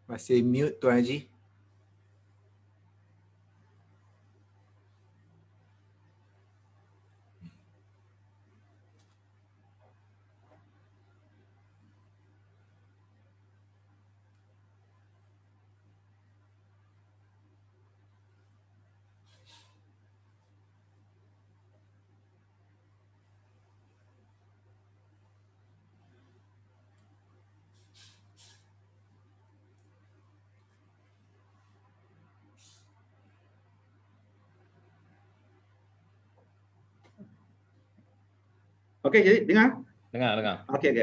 Masih mute Tuan Haji. Okey, jadi dengar? Dengar. Okey.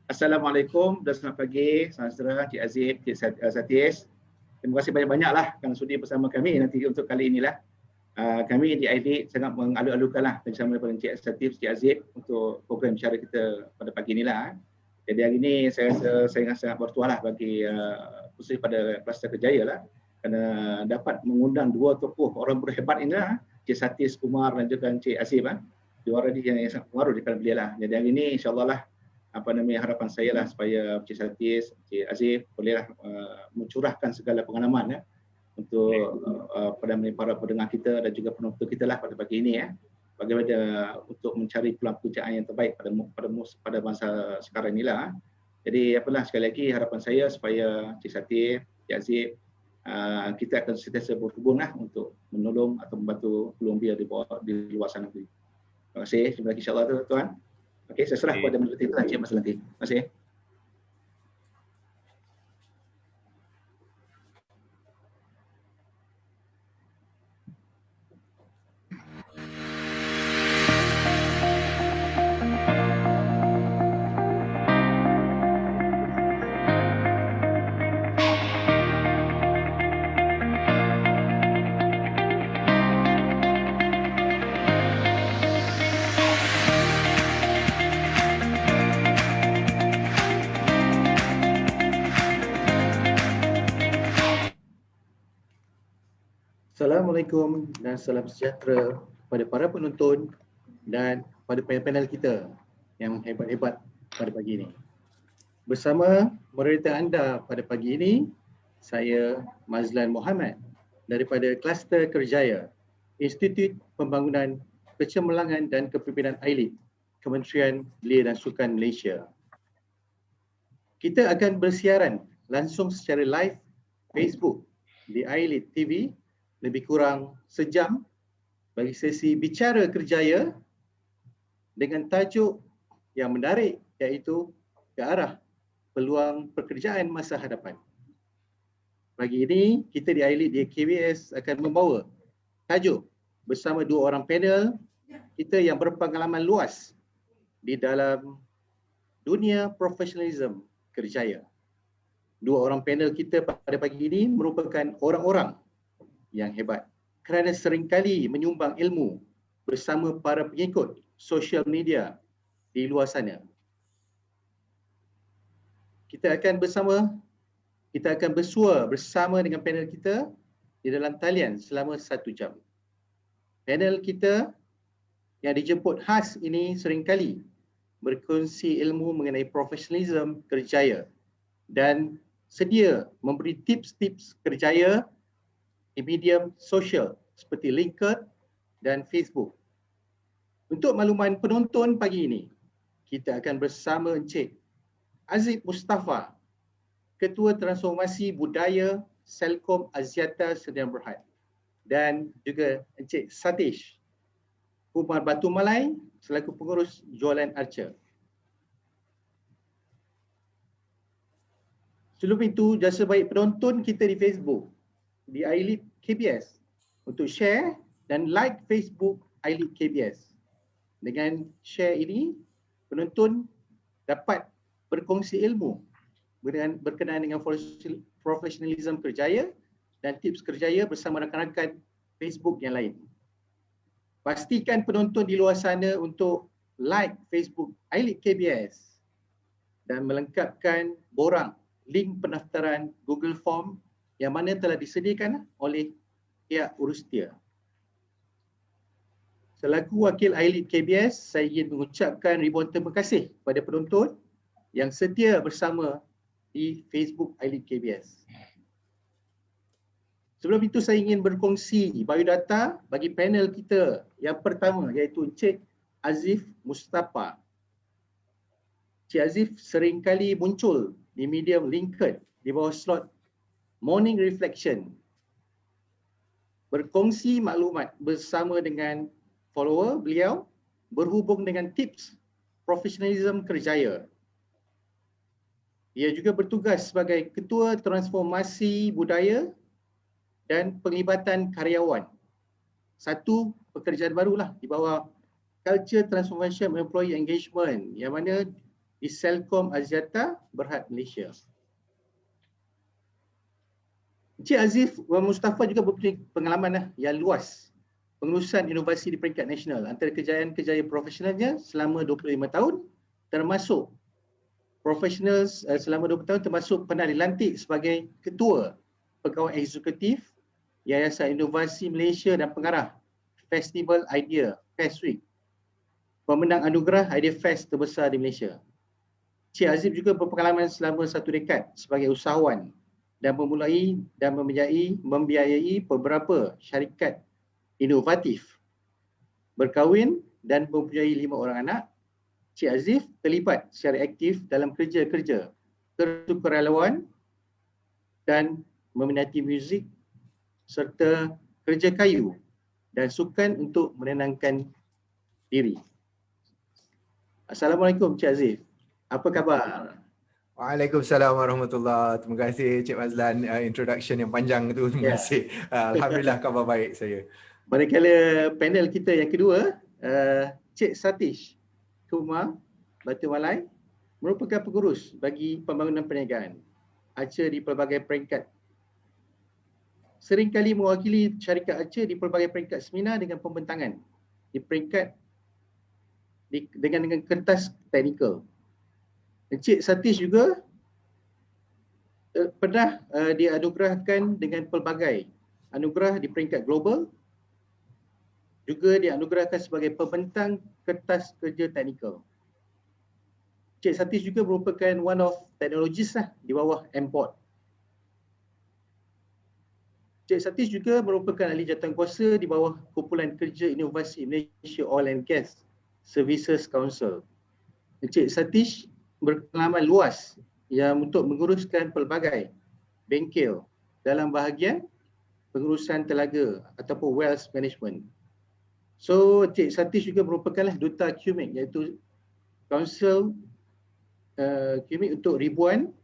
Assalamualaikum dan selamat pagi saudara Cik Aziz, Cik Satis. Terima kasih banyak-banyaklah kerana sudi bersama kami nanti untuk kali inilah. Kami di ID sangat mengalu-alukanlah bersama dengan Cik Satis, Cik Aziz untuk program bicara kita pada pagi inilah. Jadi hari ini saya rasa saya sangat bertuah lah bagi khusus pada kluster Kerjaya lah kerana dapat mengundang dua tokoh orang berhebat inilah, Cik Satis Kumar dan juga Cik Aziz dua orang yang sangat pengaruh di kalangan beliau lah. Jadi hari ini insya-Allah lah harapan saya lah supaya Cik Satis, Cik Aziz bolehlah mencurahkan segala pengalaman untuk para pendengar kita dan juga penonton kita lah pada pagi ini bagaimana untuk mencari peluang pekerjaan yang terbaik pada masa sekarang inilah. Jadi sekali lagi harapan saya supaya Cik Satis, Cik Aziz kita akan sentiasa berhubung untuk menolong atau membantu Columbia di luar sana. Terima kasih. Terima kasih insya-Allah tuan. Okey, saya serah kepada Menteri kita Cik Mas nanti. Terima kasih. Assalamualaikum dan salam sejahtera kepada para penonton dan pada panel kita yang hebat-hebat pada pagi ini. Bersama moderator anda pada pagi ini, saya Mazlan Mohamad daripada Kluster Kerjaya, Institut Pembangunan Kecemerlangan dan Kepimpinan ILIT, Kementerian Belia dan Sukan Malaysia. Kita akan bersiaran langsung secara live Facebook di ILIT TV lebih kurang sejam bagi sesi bicara kerjaya dengan tajuk yang menarik iaitu ke arah peluang pekerjaan masa hadapan. Pagi ini kita di ILIT di KBS akan membawa tajuk bersama dua orang panel kita yang berpengalaman luas di dalam dunia profesionalisme kerjaya. Dua orang panel kita pada pagi ini merupakan orang-orang yang hebat kerana seringkali menyumbang ilmu bersama para pengikut sosial media di luar sana. Kita akan bersua bersama dengan panel kita di dalam talian selama 1 jam. Panel kita yang dijemput khas ini seringkali berkongsi ilmu mengenai profesionalisme kerjaya dan sedia memberi tips-tips kerjaya di medium sosial seperti LinkedIn dan Facebook. Untuk makluman penonton pagi ini, kita akan bersama Encik Aziz Mustafa, Ketua Transformasi Budaya Selcom Axiata Sdn Bhd, dan juga Encik Satish Kumar Batu Malai selaku pengurus jualan Archer. Sebelum itu, jasa baik penonton kita di Facebook di ILIT KBS untuk share dan like Facebook ILIT KBS. Dengan share ini, penonton dapat berkongsi ilmu berkenaan dengan profesionalisme kerjaya dan tips kerjaya bersama rakan-rakan Facebook yang lain. Pastikan penonton di luar sana untuk like Facebook ILIT KBS dan melengkapkan borang link pendaftaran Google Form yang mana telah disediakan oleh pihak Urustia. Selaku wakil ILIT KBS, saya ingin mengucapkan ribuan terima kasih kepada penonton yang setia bersama di Facebook iLead KBS. Sebelum itu saya ingin berkongsi biodata bagi panel kita yang pertama, iaitu Encik Azif Mustafa. Encik Azif seringkali muncul di medium LinkedIn di bawah slot Morning Reflection, berkongsi maklumat bersama dengan follower beliau berhubung dengan tips profesionalism kerjaya. Ia juga bertugas sebagai Ketua Transformasi Budaya dan Penglibatan Karyawan. Satu pekerjaan barulah di bawah Culture Transformation Employee Engagement yang mana di Selcom Axiata Berhad Malaysia. Encik Azif Mustafa juga mempunyai pengalaman yang luas pengurusan inovasi di peringkat nasional. Antara kejayaan-kejayaan profesionalnya selama 25 tahun termasuk profesional selama 20 tahun termasuk pernah dilantik sebagai Ketua Pegawai Eksekutif Yayasan Inovasi Malaysia dan pengarah Festival Idea Fest Week, pemenang anugerah Idea Fest terbesar di Malaysia. Encik Azif juga berpengalaman selama 1 dekad sebagai usahawan dan memulai dan membiayai beberapa syarikat inovatif. Berkahwin dan mempunyai 5 orang anak, Encik Azif terlibat secara aktif dalam kerja-kerja kerelawan dan meminati muzik serta kerja kayu dan sukan untuk menenangkan diri. Assalamualaikum Encik Azif. Apa khabar? Waalaikumsalam warahmatullahi. Terima kasih Cik Mazlan introduction yang panjang tu. Terima kasih. Alhamdulillah khabar baik saya. Manakala panel kita yang kedua, Cik Satish Kumar Batu Malai merupakan pengurus bagi pembangunan perniagaan Archer di pelbagai peringkat. Seringkali mewakili syarikat Archer di pelbagai peringkat seminar dengan pembentangan di peringkat dengan kertas teknikal. Encik Satish juga pernah dianugerahkan dengan pelbagai anugerah di peringkat global, juga dianugerahkan sebagai pembentang kertas kerja teknikal. Encik Satish juga merupakan one of technologists di bawah M-Port. Encik Satish juga merupakan ahli jawatankuasa di bawah Kumpulan Kerja Inovasi Malaysia Oil and Gas Services Council. Encik Satish berpengalaman luas yang untuk menguruskan pelbagai bengkel dalam bahagian pengurusan telaga ataupun wealth management. So Encik Satish juga merupakanlah duta QMIC, iaitu Council QMIC untuk ribuan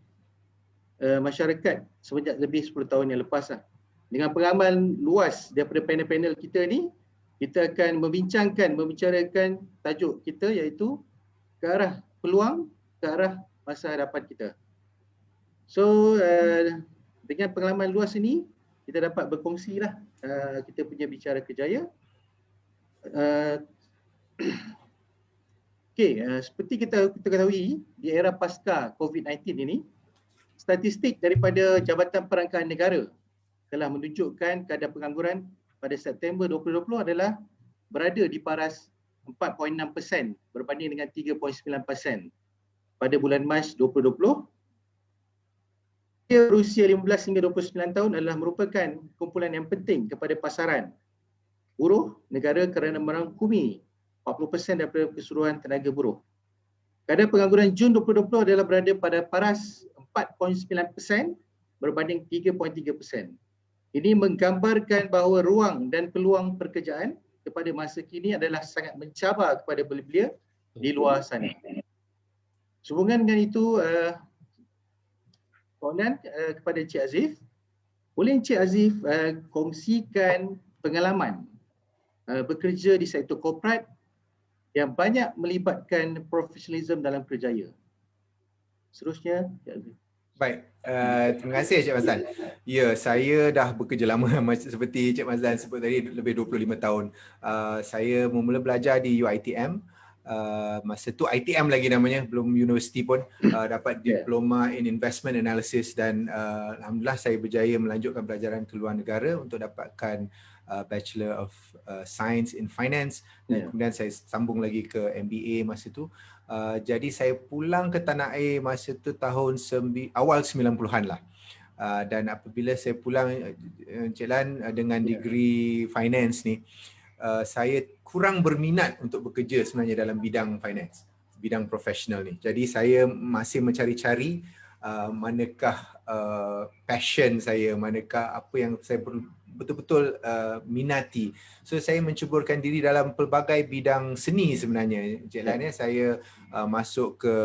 masyarakat semenjak lebih 10 tahun yang lepas lah. Dengan pengalaman luas daripada panel-panel kita ni, kita akan membicarakan tajuk kita iaitu ke arah peluang, ke arah masa hadapan kita. So dengan pengalaman luas ini, kita dapat berkongsi lah kita punya bicara kerjaya. Seperti kita ketahui, di era pasca COVID-19 ini, statistik daripada Jabatan Perangkaan Negara telah menunjukkan kadar pengangguran pada September 2020 adalah berada di paras 4.6% berbanding dengan 3.9% pada bulan Mac 2020. Berusia 15 hingga 29 tahun adalah merupakan kumpulan yang penting kepada pasaran buruh negara kerana merangkumi 40% daripada keseluruhan tenaga buruh. Kadar pengangguran Jun 2020 adalah berada pada paras 4.9% berbanding 3.3%. Ini menggambarkan bahawa ruang dan peluang pekerjaan kepada masa kini adalah sangat mencabar kepada belia-belia di luar sana. Sehubungan dengan itu, kepada Encik Azif, boleh Encik Azif kongsikan pengalaman bekerja di sektor korporat yang banyak melibatkan profesionalism dalam kerjaya. Seterusnya, Encik Azif. Baik, terima kasih Cik Mazlan. Ya, saya dah bekerja lama seperti Cik Mazlan sebut tadi, lebih 25 tahun. Saya mula belajar di UiTM. Masa tu ITM lagi namanya, belum universiti pun, dapat diploma in investment analysis dan alhamdulillah saya berjaya melanjutkan pelajaran ke luar negara untuk dapatkan Bachelor of Science in Finance, dan kemudian saya sambung lagi ke MBA masa tu. Jadi saya pulang ke tanah air masa tu tahun awal 90-an lah. Dan apabila saya pulang, Encik Lan, dengan degree finance ni, saya kurang berminat untuk bekerja sebenarnya dalam bidang finance, bidang profesional ni. Jadi saya masih mencari-cari manakah passion saya, manakah apa yang saya betul-betul minati. So saya menceburkan diri dalam pelbagai bidang seni sebenarnya, Encik Lan, ya. Saya masuk ke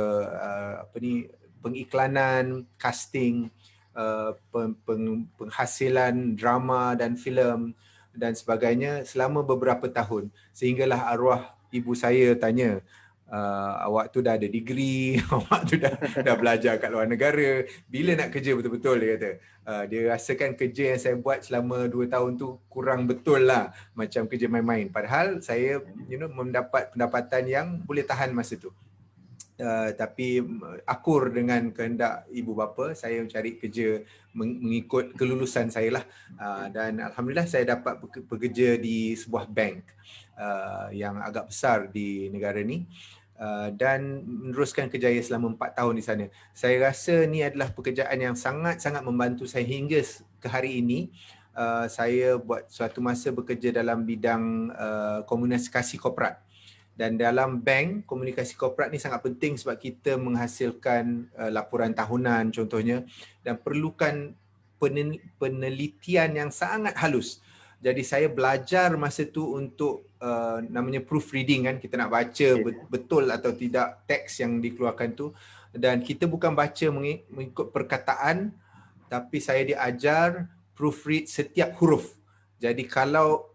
pengiklanan, casting, penghasilan drama dan filem dan sebagainya selama beberapa tahun, sehinggalah arwah ibu saya tanya, awak tu dah ada degree, awak tu dah belajar kat luar negara, bila nak kerja betul-betul, dia kata. Dia rasakan kerja yang saya buat selama 2 tahun tu kurang betul lah, macam kerja main-main. Padahal saya mendapat pendapatan yang boleh tahan masa tu. Tapi akur dengan kehendak ibu bapa, saya mencari kerja mengikut kelulusan saya lah. Dan alhamdulillah saya dapat bekerja di sebuah bank yang agak besar di negara ni, dan meneruskan kerjaya selama 4 tahun di sana. Saya rasa ni adalah pekerjaan yang sangat-sangat membantu saya hingga ke hari ini. Saya buat suatu masa bekerja dalam bidang komunikasi korporat. Dan dalam bank, komunikasi korporat ni sangat penting sebab kita menghasilkan laporan tahunan contohnya, dan perlukan penelitian yang sangat halus. Jadi saya belajar masa tu untuk namanya proofreading kan, kita nak baca betul atau tidak teks yang dikeluarkan tu, dan kita bukan baca mengikut perkataan, tapi saya diajar proofread setiap huruf. Jadi kalau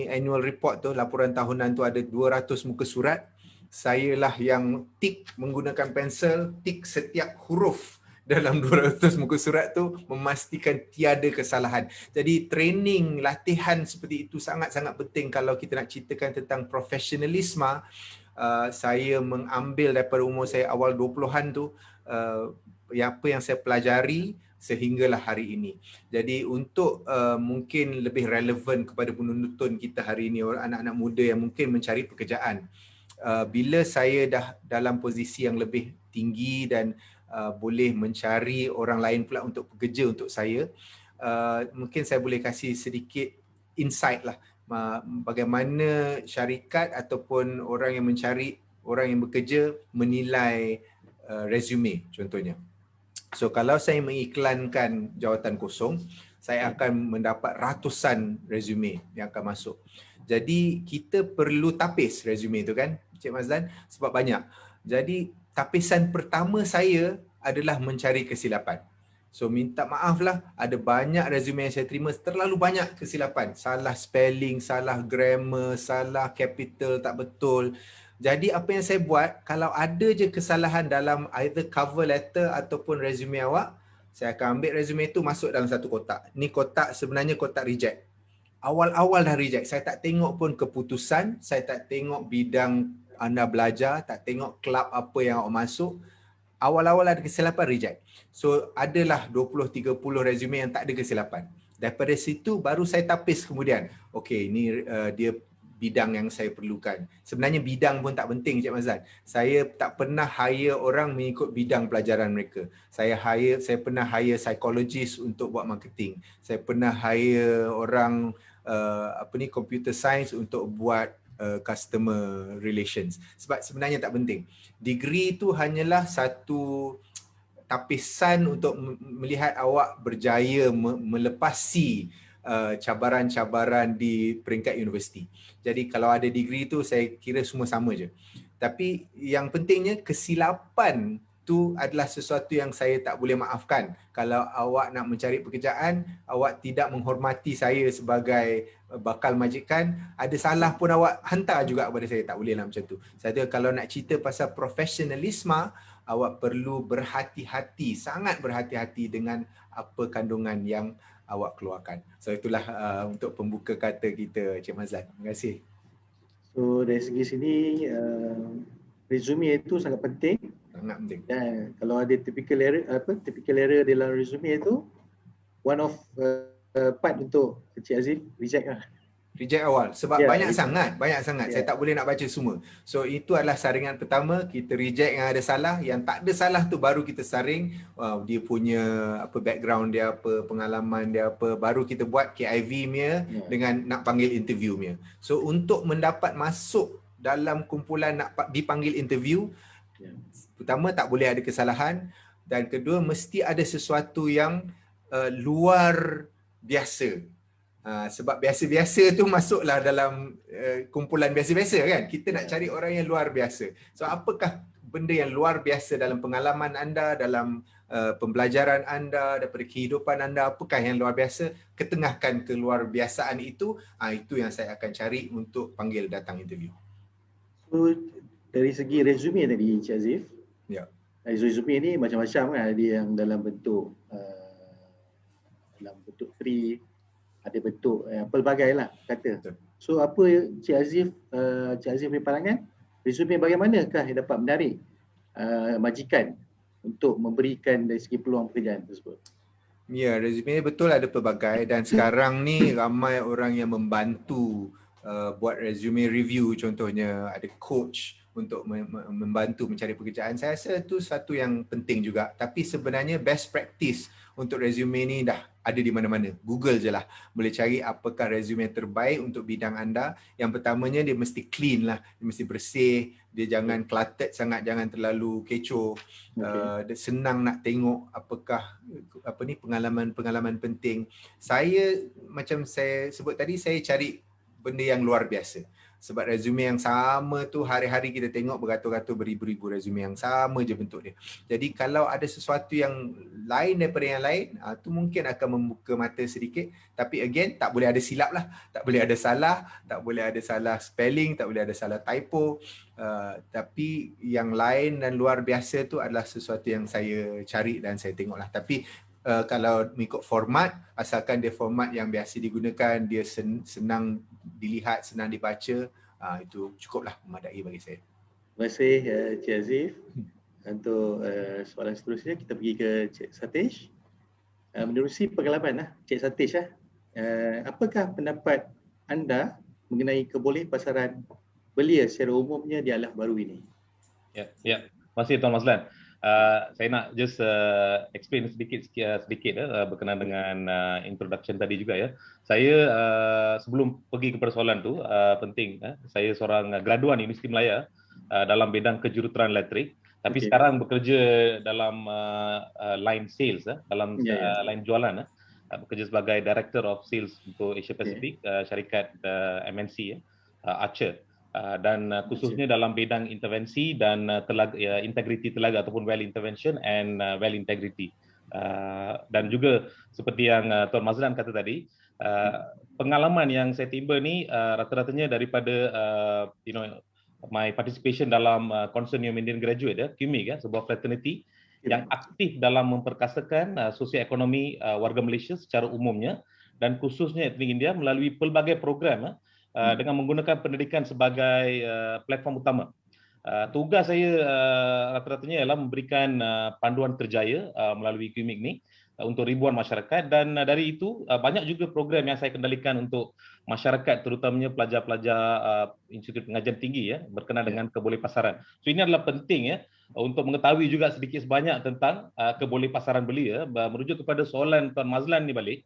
annual report tu, laporan tahunan tu ada 200 muka surat, saya lah yang tik menggunakan pensel, tik setiap huruf dalam 200 muka surat tu, memastikan tiada kesalahan. Jadi training, latihan seperti itu sangat-sangat penting kalau kita nak ceritakan tentang profesionalisme. Saya mengambil daripada umur saya awal 20-an tu, apa yang saya pelajari sehinggalah hari ini. Jadi untuk mungkin lebih relevan kepada penonton kita hari ini, anak-anak muda yang mungkin mencari pekerjaan, bila saya dah dalam posisi yang lebih tinggi dan boleh mencari orang lain pula untuk bekerja untuk saya, mungkin saya boleh kasih sedikit insight lah, bagaimana syarikat ataupun orang yang mencari orang yang bekerja menilai resume contohnya. So kalau saya mengiklankan jawatan kosong, saya akan mendapat ratusan resume yang akan masuk. Jadi kita perlu tapis resume tu kan, Cik Mazlan, sebab banyak. Jadi tapisan pertama saya adalah mencari kesilapan. So minta maaf lah, ada banyak resume yang saya terima, terlalu banyak kesilapan. Salah spelling, salah grammar, salah capital tak betul. Jadi apa yang saya buat, kalau ada je kesalahan dalam either cover letter ataupun resume awak, saya akan ambil resume itu masuk dalam satu kotak. Ni kotak sebenarnya kotak reject. Awal-awal dah reject. Saya tak tengok pun keputusan, saya tak tengok bidang anda belajar, tak tengok kelab apa yang awak masuk. Awal-awal ada kesilapan, reject. So adalah 20-30 resume yang tak ada kesilapan. Daripada situ baru saya tapis kemudian. Okey, ni dia bidang yang saya perlukan. Sebenarnya bidang pun tak penting, Cik Mazlan. Saya tak pernah hire orang mengikut bidang pelajaran mereka. Saya pernah hire psychologist untuk buat marketing. Saya pernah hire orang computer science untuk buat customer relations. Sebab sebenarnya tak penting. Degree itu hanyalah satu tapisan untuk melihat awak berjaya melepasi cabaran-cabaran di peringkat universiti. Jadi kalau ada degree tu saya kira semua sama je. Tapi yang pentingnya kesilapan tu adalah sesuatu yang saya tak boleh maafkan. Kalau awak nak mencari pekerjaan, awak tidak menghormati saya sebagai bakal majikan, ada salah pun awak hantar juga kepada saya. Tak boleh lah macam tu. Saya kalau nak cerita pasal profesionalisme, awak perlu berhati-hati, sangat berhati-hati dengan apa kandungan yang awak keluarkan. So itulah untuk pembuka kata kita, Cik Mazlan. Terima kasih. So dari segi sini resume itu sangat penting. Sangat penting. Dan kalau ada typical error dalam resume itu, one of part untuk Cik Aziz reject lah. Reject awal sebab Ya, banyak reject. sangat. Ya. Saya tak boleh nak baca semua. So itu adalah saringan pertama, kita reject yang ada salah, yang tak ada salah tu baru kita saring. Dia punya apa background dia apa, pengalaman dia apa, baru kita buat KIV-nya dengan nak panggil interview-nya. So untuk mendapat masuk dalam kumpulan nak dipanggil interview, pertama tak boleh ada kesalahan, dan kedua mesti ada sesuatu yang luar biasa. Sebab biasa-biasa tu masuklah dalam kumpulan biasa-biasa kan. Kita nak cari orang yang luar biasa. So apakah benda yang luar biasa dalam pengalaman anda, dalam pembelajaran anda, daripada kehidupan anda, apakah yang luar biasa? Ketengahkan keluar biasaan itu, itu yang saya akan cari untuk panggil datang interview. So dari segi resume tadi Cik Aziz, Ya. Resume ni macam-macam kan, ada yang dalam bentuk free, ada bentuk pelbagai lah kata. Betul. So apa Cik Aziz punya pandangan, resume bagaimanakah yang dapat menarik majikan untuk memberikan dari segi peluang pekerjaan tersebut? Ya, resume betul ada pelbagai, dan sekarang ni ramai orang yang membantu buat resume review, contohnya ada coach untuk membantu mencari pekerjaan. Saya rasa itu satu yang penting juga. Tapi sebenarnya best practice untuk resume ni dah ada di mana-mana. Google je lah. Boleh cari apakah resume yang terbaik untuk bidang anda. Yang pertamanya dia mesti clean lah. Dia mesti bersih. Dia jangan cluttered sangat, jangan terlalu kecoh. Dia senang nak tengok apakah pengalaman-pengalaman penting. Saya, macam saya sebut tadi, saya cari benda yang luar biasa. Sebab resume yang sama tu hari-hari kita tengok beratus-ratus beribu-ribu resume yang sama je bentuk dia. Jadi kalau ada sesuatu yang lain daripada yang lain, tu mungkin akan membuka mata sedikit. Tapi again, tak boleh ada silap lah. Tak boleh ada salah, tak boleh ada salah spelling, tak boleh ada salah typo. Tapi yang lain dan luar biasa tu adalah sesuatu yang saya cari dan saya tengok lah. Tapi kalau mengikut format, asalkan dia format yang biasa digunakan, dia senang dilihat, senang dibaca, itu cukuplah memadai bagi saya. Terima kasih Cik Aziz. Untuk soalan seterusnya kita pergi ke Cik Satish. Menerusi pengalaman Cik Satish, apakah pendapat anda mengenai kebolehpasaran belia secara umumnya di Alah Baru ini? Ya. Terima kasih Tuan Mazlan. Saya nak just explain sedikit berkenaan dengan introduction tadi juga ya. Saya sebelum pergi kepada soalan tu, penting, saya seorang graduan Universiti Malaya dalam bidang kejuruteraan elektrik, tapi sekarang bekerja dalam line sales, dalam line jualan, bekerja sebagai Director of Sales untuk Asia Pacific, syarikat MNC, Archer. Dan khususnya dalam bidang intervensi dan integrity telaga ataupun well intervention and well integrity. Dan juga seperti yang Tuan Mazlan kata tadi, pengalaman yang saya timba ni rata-ratanya daripada my participation dalam Consortium Indian Graduate, QMIG, sebuah fraternity yang aktif dalam memperkasakan sosioekonomi warga Malaysia secara umumnya dan khususnya etnik India melalui pelbagai program dengan menggunakan pendidikan sebagai platform utama. Tugas saya rata-ratanya ialah memberikan panduan kerjaya melalui QMIG ni untuk ribuan masyarakat, dan dari itu banyak juga program yang saya kendalikan untuk masyarakat, terutamanya pelajar-pelajar Institut Pengajian Tinggi berkenaan dengan kebolehpasaran. So ini adalah penting untuk mengetahui juga sedikit sebanyak tentang kebolehpasaran belia. Merujuk kepada soalan Tuan Mazlan ni balik,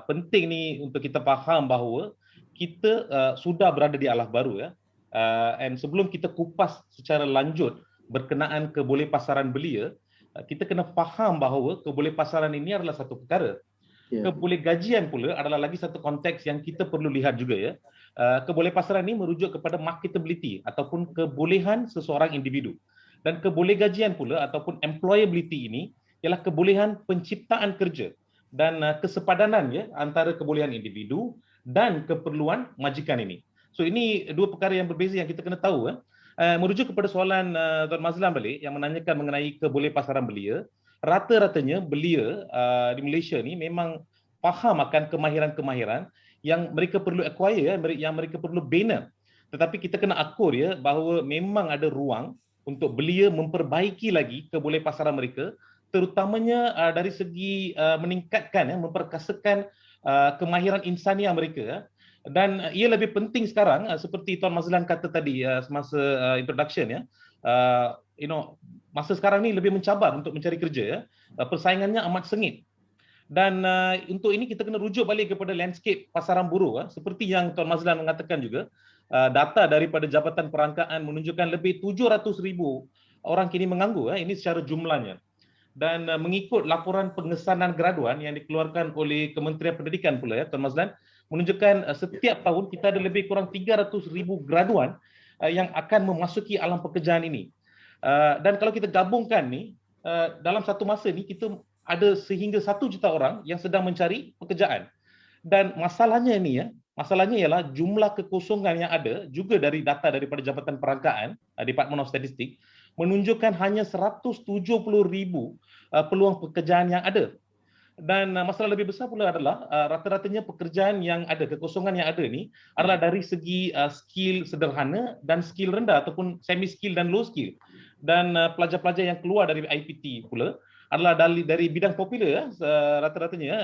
penting ni untuk kita faham bahawa kita sudah berada di Alah Baru and sebelum kita kupas secara lanjut berkenaan kebolehpasaran belia, kita kena faham bahawa kebolehpasaran ini adalah satu perkara. Kebolehgajian pula adalah lagi satu konteks yang kita perlu lihat juga Kebolehpasaran ini merujuk kepada marketability ataupun kebolehan seseorang individu. Dan kebolehgajian pula ataupun employability ini ialah kebolehan penciptaan kerja dan kesepadanan antara kebolehan individu dan keperluan majikan ini. So ini dua perkara yang berbeza yang kita kena tahu. Merujuk kepada soalan Tuan Mazlan balik yang menanyakan mengenai kebolehpasaran belia, rata-ratanya belia di Malaysia ni memang faham akan kemahiran-kemahiran yang mereka perlu acquire, yang mereka perlu bina. Tetapi kita kena akur bahawa memang ada ruang untuk belia memperbaiki lagi kebolehpasaran mereka, terutamanya dari segi meningkatkan, memperkasakan kemahiran insaniah mereka. Dan ia lebih penting sekarang seperti Tuan Mazlan kata tadi semasa introduction ya, masa sekarang ni lebih mencabar untuk mencari kerja ya. Persaingannya amat sengit. Dan untuk ini kita kena rujuk balik kepada landscape pasaran buruh seperti yang Tuan Mazlan mengatakan juga, data daripada Jabatan Perangkaan menunjukkan lebih 700,000 orang kini menganggur ini secara jumlahnya. Dan mengikut laporan pengesanan graduan yang dikeluarkan oleh Kementerian Pendidikan pula Tuan Mazlan, menunjukkan setiap tahun kita ada lebih kurang 300,000 graduan yang akan memasuki alam pekerjaan ini. Dan kalau kita gabungkan ni, dalam satu masa ni kita ada sehingga 1 juta orang yang sedang mencari pekerjaan. Dan masalahnya ialah jumlah kekosongan yang ada juga dari data daripada Jabatan Perangkaan, Department of Statistics, menunjukkan hanya 170,000 peluang pekerjaan yang ada. Dan masalah lebih besar pula adalah rata-ratanya pekerjaan yang ada, kekosongan yang ada ni adalah dari segi skill sederhana dan skill rendah ataupun semi skill dan low skill. Dan pelajar-pelajar yang keluar dari IPT pula adalah dari bidang popular rata-ratanya,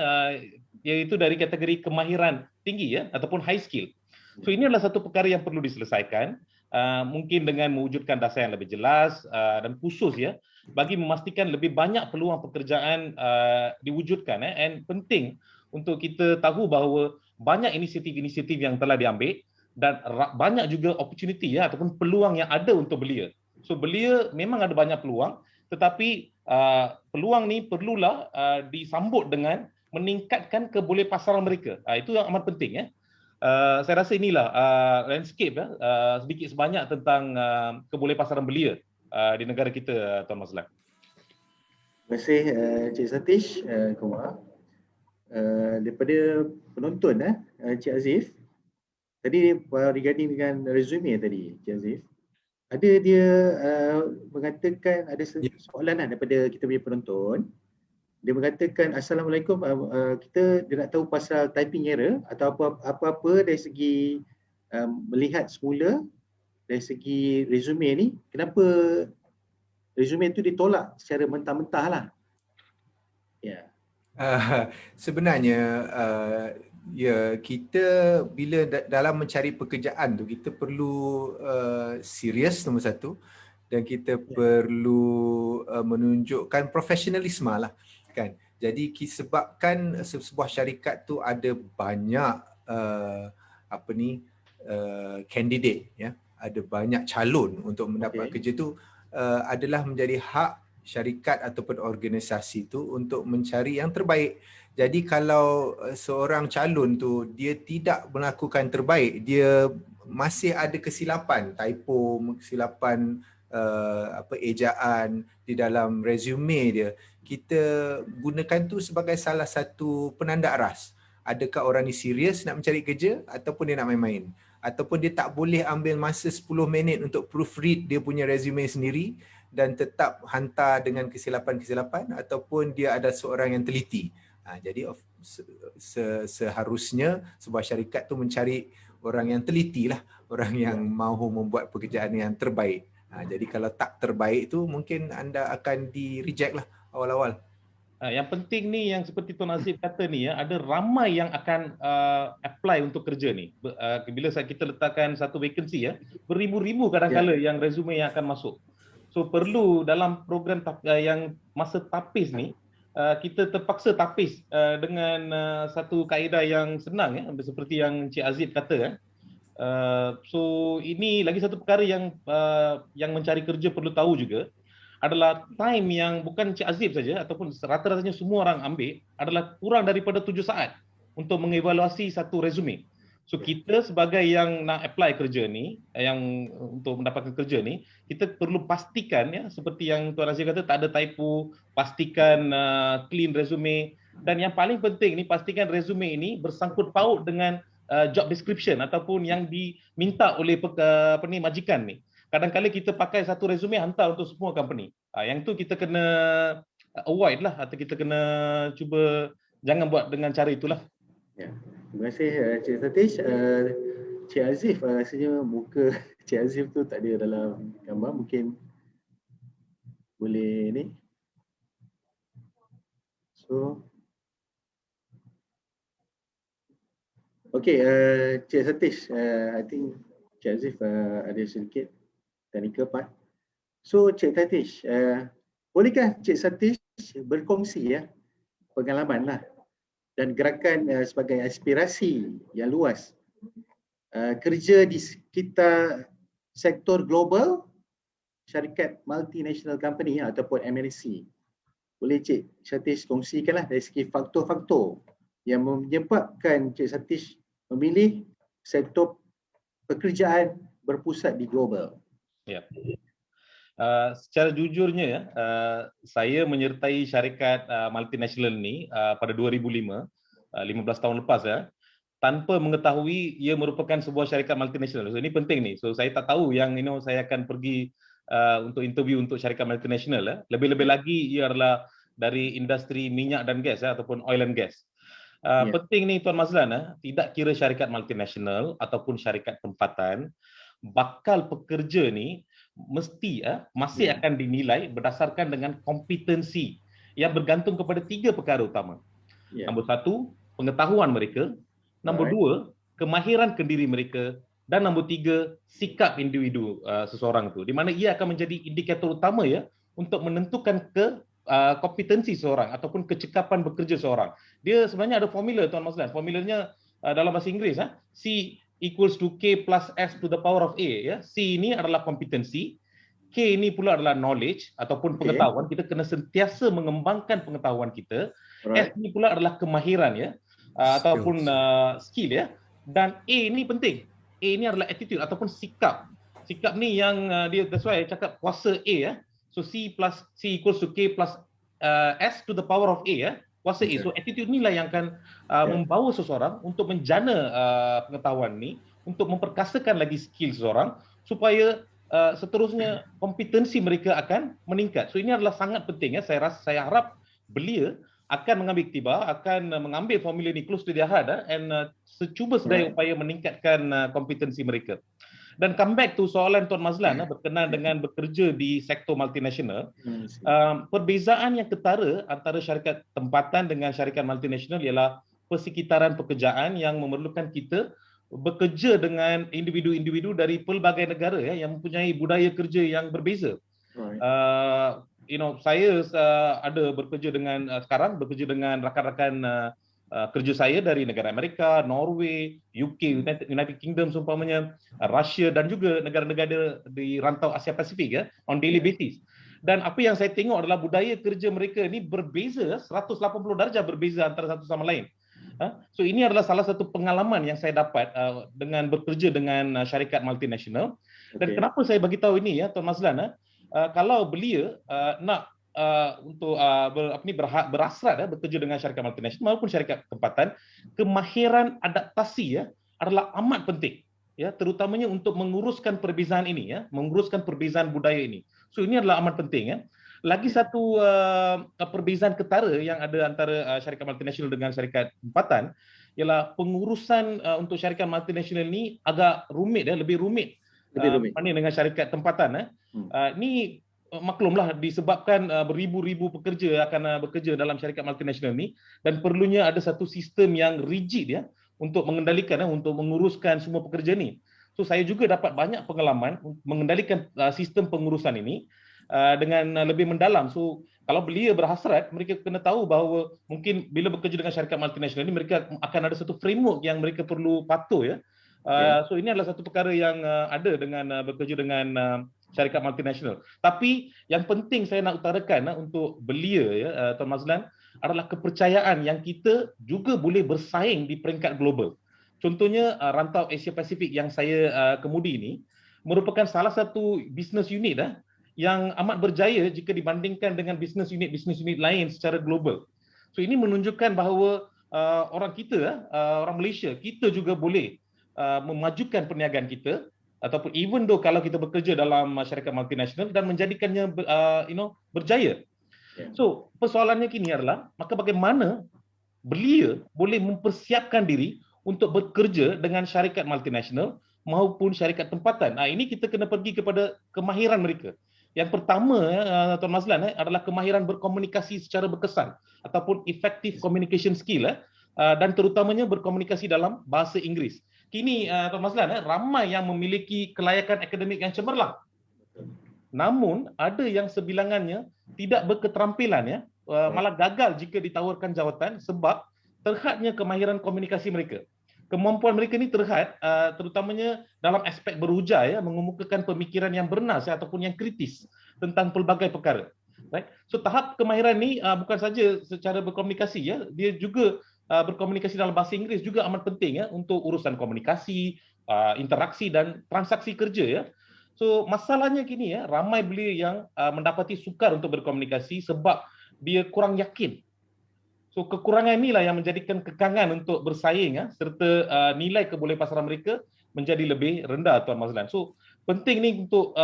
iaitu dari kategori kemahiran tinggi ataupun high skill. So ini adalah satu perkara yang perlu diselesaikan, mungkin dengan mewujudkan dasar yang lebih jelas dan khusus bagi memastikan lebih banyak peluang pekerjaan diwujudkan. And penting untuk kita tahu bahawa banyak inisiatif-inisiatif yang telah diambil dan banyak juga opportunity ataupun peluang yang ada untuk belia. So belia memang ada banyak peluang, tetapi peluang ni perlulah disambut dengan meningkatkan kebolehpasaran mereka. Itu yang amat penting. Saya rasa inilah landscape sedikit sebanyak tentang kebolehpasaran belia di negara kita, Tuan Mazlan. Terima kasih Cik Satish, Kumar. Daripada penonton Cik Azif, tadi regarding dengan resume tadi Cik Azif, ada dia mengatakan ada soalan daripada kita punya penonton. Dia mengatakan Assalamualaikum, dia nak tahu pasal typing error atau apa-apa dari segi melihat semula dari segi resume ni, kenapa resume tu ditolak secara mentah-mentah lah. Ya. Sebenarnya kita bila dalam mencari pekerjaan tu kita perlu serius nombor satu, dan kita perlu menunjukkan profesionalisme lah kan. Jadi sebabkan sebuah syarikat tu ada banyak candidate ada banyak calon untuk mendapat kerja tu, adalah menjadi hak syarikat ataupun organisasi tu untuk mencari yang terbaik. Jadi kalau seorang calon tu dia tidak melakukan terbaik, dia masih ada kesilapan, typo, kesilapan ejaan di dalam resume dia, kita gunakan tu sebagai salah satu penanda aras. Adakah orang ni serius nak mencari kerja ataupun dia nak main-main? Ataupun dia tak boleh ambil masa 10 minit untuk proofread dia punya resume sendiri dan tetap hantar dengan kesilapan-kesilapan, ataupun dia ada seorang yang teliti. Jadi seharusnya sebuah syarikat tu mencari orang yang teliti lah, orang yang mahu membuat pekerjaan yang terbaik. Jadi kalau tak terbaik tu mungkin anda akan di-reject lah awal-awal. Yang penting ni yang seperti Tuan Azif kata ni ada ramai yang akan apply untuk kerja ni. Bila kita letakkan satu vacancy beribu-ribu kadang-kala yang resume yang akan masuk. So perlu dalam program yang masa tapis ni, kita terpaksa tapis dengan satu kaedah yang senang seperti yang Cik Azif kata. So ini lagi satu perkara yang mencari kerja perlu tahu juga adalah time yang bukan Cik Azif saja ataupun rata-ratanya semua orang ambil adalah kurang daripada 7 saat untuk mengevaluasi satu resume. So kita sebagai yang nak apply kerja ni, yang untuk mendapatkan kerja ni, kita perlu pastikan seperti yang Tuan Azif kata, tak ada typo, pastikan clean resume, dan yang paling penting ni pastikan resume ini bersangkut paut dengan job description ataupun yang diminta oleh majikan ni. Kadang-kadang kita pakai satu resume hantar untuk semua company. Yang tu kita kena avoid lah, atau kita kena cuba jangan buat dengan cara itulah. Ya. Terima kasih Cik Satish. Cik Azif, rasanya muka Cik Azif tu tak ada dalam gambar, mungkin boleh ni. So Okey, Cik Satish, I think Cik Azif ada sedikit technical part. So Cik Satish, bolehkah Cik Satish berkongsi pengalaman lah dan gerakan sebagai aspirasi yang luas kerja di sekitar sektor global, syarikat multinational company ataupun MNC. Boleh Cik Satish kongsikanlah dari segi faktor-faktor yang menyebabkan Cik Satish memilih sektor pekerjaan berpusat di global. Ya. Secara jujurnya saya menyertai syarikat multinational ni pada 2005, 15 tahun lepas tanpa mengetahui ia merupakan sebuah syarikat multinational. So ini penting ni. So saya tak tahu yang saya akan pergi untuk interview untuk syarikat multinational. Lebih-lebih lagi ia adalah dari industri minyak dan gas ataupun oil and gas. Penting ni Tuan Mazlan, tidak kira syarikat multinational ataupun syarikat tempatan, bakal pekerja ni mesti masih akan dinilai berdasarkan dengan kompetensi yang bergantung kepada 3 perkara utama. Nombor 1, pengetahuan mereka. Nombor 2, kemahiran kendiri mereka. Dan nombor 3, sikap individu seseorang tu. Di mana ia akan menjadi indikator utama untuk menentukan kompetensi seseorang ataupun kecekapan bekerja seseorang. Dia sebenarnya ada formula Tuan Mazlan. Formulanya dalam bahasa Inggeris C equals to K plus S to the power of A. C ini adalah kompetensi, K ini pula adalah knowledge ataupun pengetahuan. Kita kena sentiasa mengembangkan pengetahuan kita. S ini pula adalah kemahiran ataupun skill dan A ini penting. A ini adalah attitude ataupun sikap. Sikap ni yang dia, that's why cakap kuasa A So C equals to K plus S to the power of A kuasa A. So attitude inilah yang akan membawa seseorang untuk menjana pengetahuan ni, untuk memperkasakan lagi skill seseorang supaya seterusnya kompetensi mereka akan meningkat. So ini adalah sangat penting saya harap belia akan mengambil iktibar, akan mengambil formula ni close to their heart and secuba sedaya upaya meningkatkan kompetensi mereka. Dan come back to soalan Tuan Mazlan berkenaan dengan bekerja di sektor multinational. Perbezaan yang ketara antara syarikat tempatan dengan syarikat multinational ialah persekitaran pekerjaan yang memerlukan kita bekerja dengan individu-individu dari pelbagai negara yang mempunyai budaya kerja yang berbeza. Saya ada bekerja dengan bekerja dengan rakan-rakan kerja saya dari negara Amerika, Norway, UK, United Kingdom seumpamanya, Russia dan juga negara-negara di rantau Asia Pasifik on daily basis. Dan apa yang saya tengok adalah budaya kerja mereka ni berbeza, 180 darjah berbeza antara satu sama lain. So ini adalah salah satu pengalaman yang saya dapat dengan bekerja dengan syarikat multinational. Dan kenapa saya bagi tahu ini Tuan Mazlan, kalau belia nak untuk berhasrat bekerja dengan syarikat multinational maupun syarikat tempatan, kemahiran adaptasi adalah amat penting, terutamanya untuk menguruskan perbezaan ini, menguruskan perbezaan budaya ini. So ini adalah amat penting. Lagi satu perbezaan ketara yang ada antara syarikat multinational dengan syarikat tempatan ialah pengurusan untuk syarikat multinational ini agak rumit, lebih rumit berbanding dengan syarikat tempatan. Ini maklumlah disebabkan beribu-ribu pekerja akan bekerja dalam syarikat multinational ni dan perlunya ada satu sistem yang rigid untuk mengendalikan untuk menguruskan semua pekerja ni. So saya juga dapat banyak pengalaman mengendalikan sistem pengurusan ini dengan lebih mendalam. So kalau belia berhasrat, mereka kena tahu bahawa mungkin bila bekerja dengan syarikat multinational ini mereka akan ada satu framework yang mereka perlu patuh So ini adalah satu perkara yang ada dengan bekerja dengan syarikat multinational. Tapi yang penting saya nak utarakan untuk belia Tuan Mazlan adalah kepercayaan yang kita juga boleh bersaing di peringkat global. Contohnya rantau Asia Pasifik yang saya kemudi ini merupakan salah satu business unit yang amat berjaya jika dibandingkan dengan business unit lain secara global. So ini menunjukkan bahawa orang kita, orang Malaysia, kita juga boleh memajukan perniagaan kita ataupun even though kalau kita bekerja dalam syarikat multinational dan menjadikannya berjaya. So persoalannya kini adalah maka bagaimana belia boleh mempersiapkan diri untuk bekerja dengan syarikat multinational maupun syarikat tempatan. Ini kita kena pergi kepada kemahiran mereka. Yang pertama Tuan Mazlan adalah kemahiran berkomunikasi secara berkesan ataupun effective communication skill. dan terutamanya berkomunikasi dalam bahasa Inggeris. Kini Tuan Mazlan, ramai yang memiliki kelayakan akademik yang cemerlang. Namun ada yang sebilangannya tidak berketerampilan, ya, malah gagal jika ditawarkan jawatan sebab terhadnya kemahiran komunikasi mereka. Kemampuan mereka ini terhad terutamanya dalam aspek berujar, ya, mengemukakan pemikiran yang bernas, ya, ataupun yang kritis tentang pelbagai perkara. Right? So tahap kemahiran ni bukan saja secara berkomunikasi, ya, dia juga berkomunikasi dalam bahasa Inggeris juga amat penting, ya, untuk urusan komunikasi, interaksi dan transaksi kerja, ya. So masalahnya kini, ya, ramai belia yang mendapati sukar untuk berkomunikasi sebab dia kurang yakin. So kekurangan inilah yang menjadikan kekangan untuk bersaing, ya, serta nilai kebolepasaran mereka menjadi lebih rendah, Tuan Mazlan. So penting ni untuk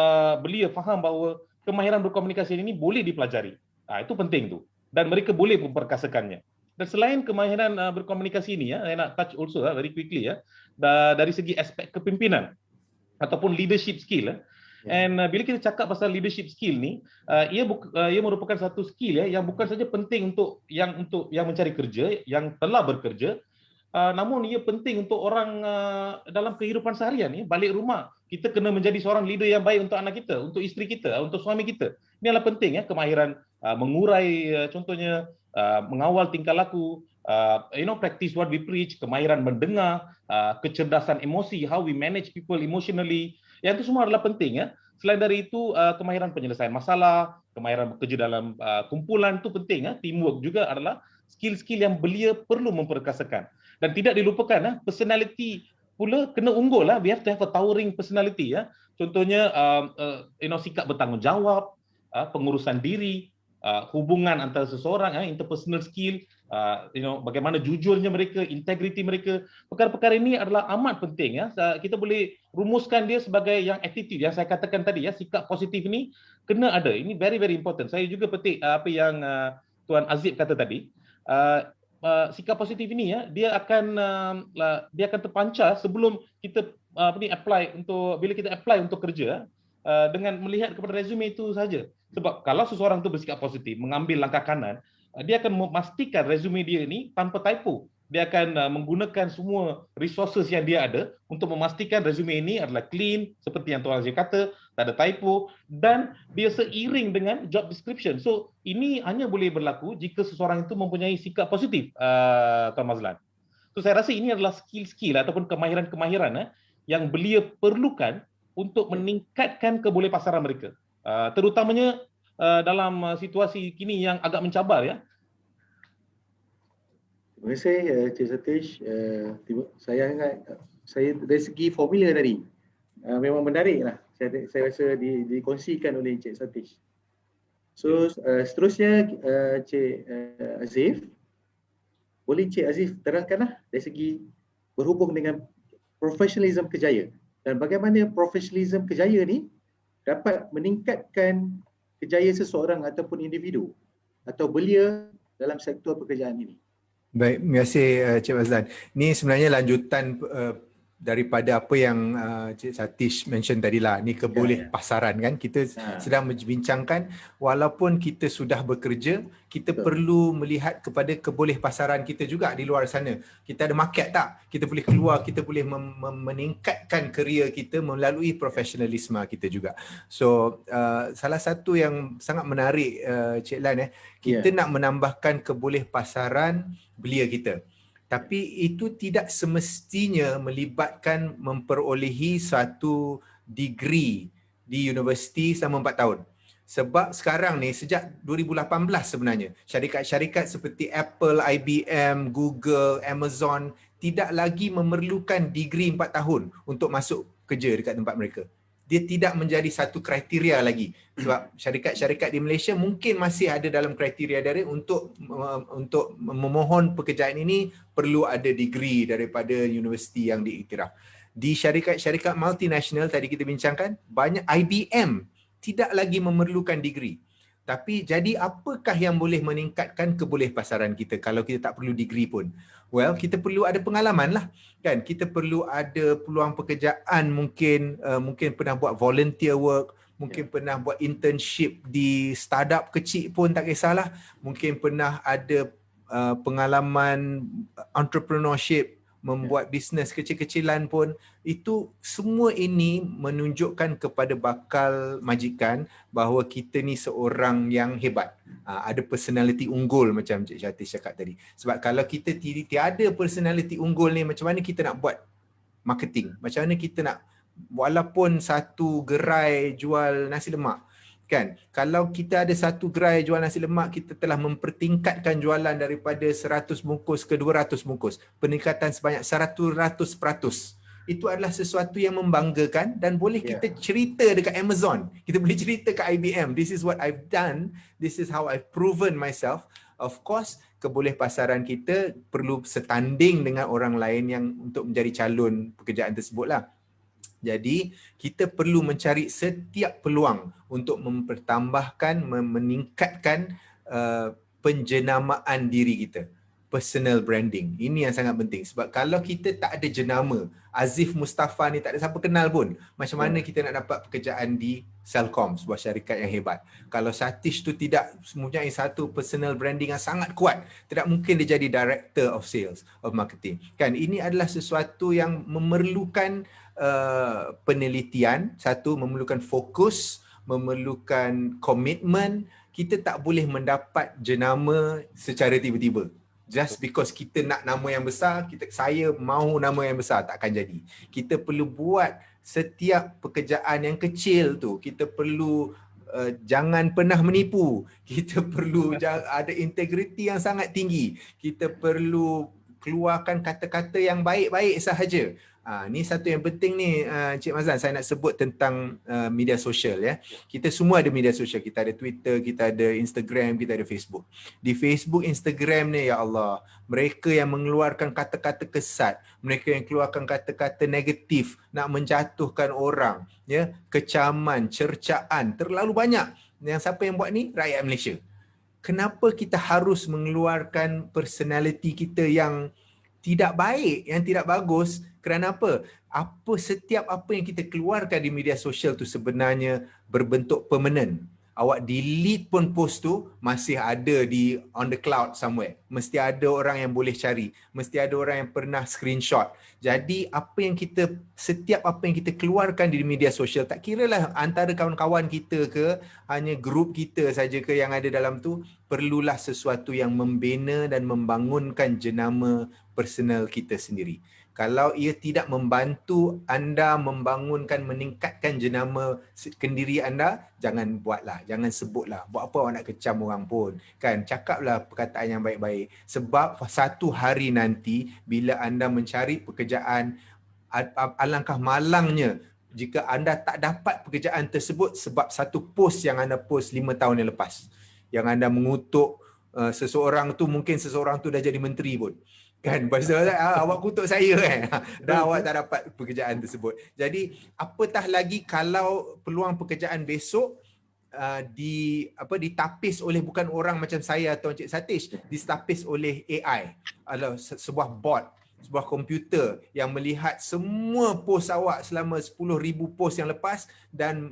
belia faham bahawa kemahiran berkomunikasi ini boleh dipelajari. Itu penting tu. Dan mereka boleh memperkasakannya. Dan selain kemahiran berkomunikasi ini, ya, saya nak touch also very quickly, ya, dari segi aspek kepimpinan ataupun leadership skill. And bila kita cakap pasal leadership skill ni, ia merupakan satu skill, ya, yang bukan saja penting untuk yang mencari kerja, yang telah bekerja, namun ia penting untuk orang dalam kehidupan seharian, ya. Balik rumah, kita kena menjadi seorang leader yang baik untuk anak kita, untuk isteri kita, untuk suami kita. Ini adalah penting, ya, kemahiran mengurai, contohnya mengawal tingkah laku, practice what we preach, kemahiran mendengar, kecerdasan emosi, how we manage people emotionally. Yang itu semua adalah penting, ya. Selain dari itu, kemahiran penyelesaian masalah, kemahiran bekerja dalam kumpulan itu penting, ya. Teamwork juga adalah skill-skill yang belia perlu memperkasakan. Dan tidak dilupakan, ya, personality pula kena unggul, lah. We have to have a towering personality, ya. Contohnya sikap bertanggungjawab, pengurusan diri, hubungan antara seseorang, interpersonal skill, bagaimana jujurnya mereka, integriti mereka. Perkara-perkara ini adalah amat penting, ya. Kita boleh rumuskan dia sebagai yang attitude yang saya katakan tadi, ya, sikap positif ini kena ada. Ini very very important. Saya juga petik apa yang Tuan Azib kata tadi. Sikap positif ini, ya, dia akan terpancar sebelum kita apply untuk, bila kita apply untuk kerja, dengan melihat kepada resume itu saja. Sebab kalau seseorang itu bersikap positif, mengambil langkah kanan, dia akan memastikan resume dia ini tanpa typo. Dia akan menggunakan semua resources yang dia ada untuk memastikan resume ini adalah clean, seperti yang Tuan Azif kata, tak ada typo, dan dia seiring dengan job description. So ini hanya boleh berlaku jika seseorang itu mempunyai sikap positif, Tuan Mazlan. So saya rasa ini adalah skill-skill ataupun kemahiran-kemahiran yang belia perlukan untuk meningkatkan kebolepasaran mereka. Terutamanya dalam situasi kini yang agak mencabar, ya. Terima kasih Cik Satish. Saya ingat dari segi formula tadi memang menarik lah. Saya rasa dikongsikan oleh Cik Satish. So seterusnya Cik Azif, boleh Cik Azif terangkanlah dari segi berhubung dengan profesionalism kerjaya dan bagaimana profesionalism kerjaya ni dapat meningkatkan kerjaya seseorang ataupun individu atau belia dalam sektor pekerjaan ini. Baik, terima kasih Cik Mazlan. Ini sebenarnya lanjutan daripada apa yang Cik Satish mention tadi lah. Ni keboleh pasaran, kan. Kita sedang membincangkan walaupun kita sudah bekerja, kita perlu melihat kepada keboleh pasaran kita juga di luar sana. Kita ada market tak? Kita boleh keluar, kita boleh meningkatkan kerjaya kita melalui profesionalisme kita juga. So salah satu yang sangat menarik Cik Lan, kita nak menambahkan keboleh pasaran belia kita. Tapi itu tidak semestinya melibatkan memperolehi satu degree di universiti selama 4 tahun. Sebab sekarang ni, sejak 2018 sebenarnya, syarikat-syarikat seperti Apple, IBM, Google, Amazon tidak lagi memerlukan degree 4 tahun untuk masuk kerja dekat tempat mereka. Dia tidak menjadi satu kriteria lagi. Sebab syarikat-syarikat di Malaysia mungkin masih ada dalam kriteria dari untuk memohon pekerjaan ini perlu ada degree daripada universiti yang diiktiraf. Di syarikat-syarikat multinasional tadi kita bincangkan, banyak IBM tidak lagi memerlukan degree. Tapi jadi apakah yang boleh meningkatkan kebolehpasaran kita kalau kita tak perlu degree pun? Well, kita perlu ada pengalaman lah, kan? Kita perlu ada peluang pekerjaan, mungkin pernah buat volunteer work, mungkin pernah buat internship di startup kecil pun tak kisahlah, mungkin pernah ada pengalaman entrepreneurship, membuat bisnes kecil-kecilan pun, itu semua ini menunjukkan kepada bakal majikan bahawa kita ni seorang yang hebat. Ada personality unggul macam Cik Syati cakap tadi. Sebab kalau kita tiada personality unggul ni, macam mana kita nak buat marketing? Macam mana kita nak, walaupun satu gerai jual nasi lemak, kan? Kalau kita ada satu gerai jual nasi lemak, kita telah mempertingkatkan jualan daripada 100 bungkus ke 200 bungkus. Peningkatan sebanyak 100%. Itu adalah sesuatu yang membanggakan dan boleh kita cerita dekat Amazon. Kita boleh cerita ke IBM. This is what I've done. This is how I've proven myself. Of course, kebolehpasaran kita perlu setanding dengan orang lain yang untuk menjadi calon pekerjaan tersebutlah. Jadi kita perlu mencari setiap peluang untuk mempertambahkan, meningkatkan penjenamaan diri kita. Personal branding. Ini yang sangat penting. Sebab kalau kita tak ada jenama, Azif Mustafa ni tak ada siapa kenal pun, macam mana kita nak dapat pekerjaan di Celcom, sebuah syarikat yang hebat. Kalau Satish tu tidak mempunyai satu personal branding yang sangat kuat, tidak mungkin dia jadi director of sales, of marketing. Kan, ini adalah sesuatu yang memerlukan penelitian, satu, memerlukan fokus, memerlukan komitmen. Kita tak boleh mendapat jenama secara tiba-tiba. Just because kita nak nama yang besar, saya mahu nama yang besar, tak akan jadi. Kita perlu buat setiap pekerjaan yang kecil tu, kita perlu jangan pernah menipu. Kita perlu ada integriti yang sangat tinggi. Kita perlu keluarkan kata-kata yang baik-baik sahaja. Ni satu yang penting ni, Cik Mazlan, saya nak sebut tentang media sosial ya. Kita semua ada media sosial, kita ada Twitter, kita ada Instagram, kita ada Facebook. Di Facebook, Instagram ni, ya Allah, mereka yang mengeluarkan kata-kata kesat, mereka yang keluarkan kata-kata negatif, nak menjatuhkan orang, ya, kecaman, cercaan, terlalu banyak. Yang siapa yang buat ni? Rakyat Malaysia. Kenapa kita harus mengeluarkan personality kita yang tidak baik, yang tidak bagus? Kerana apa? Setiap apa yang kita keluarkan di media sosial tu sebenarnya berbentuk permanent. Awak delete pun post tu, masih ada di on the cloud somewhere. Mesti ada orang yang boleh cari. Mesti ada orang yang pernah screenshot. Jadi setiap apa yang kita keluarkan di media sosial, tak kiralah antara kawan-kawan kita ke, hanya grup kita saja ke yang ada dalam tu, perlulah sesuatu yang membina dan membangunkan jenama personal kita sendiri. Kalau ia tidak membantu anda membangunkan, meningkatkan jenama kendiri anda, jangan buatlah, jangan sebutlah. Buat apa awak nak kecam orang pun, kan? Cakaplah perkataan yang baik-baik. Sebab satu hari nanti bila anda mencari pekerjaan, alangkah malangnya jika anda tak dapat pekerjaan tersebut sebab satu post yang anda post 5 tahun yang lepas, yang anda mengutuk seseorang tu, mungkin seseorang tu dah jadi menteri pun. Kan, pasal awak kutuk saya kan, dah awak tak dapat pekerjaan tersebut. Jadi apatah lagi kalau peluang pekerjaan besok ditapis oleh bukan orang macam saya atau Encik Satish, ditapis oleh AI, sebuah bot, sebuah komputer yang melihat semua post awak selama 10,000 post yang lepas dan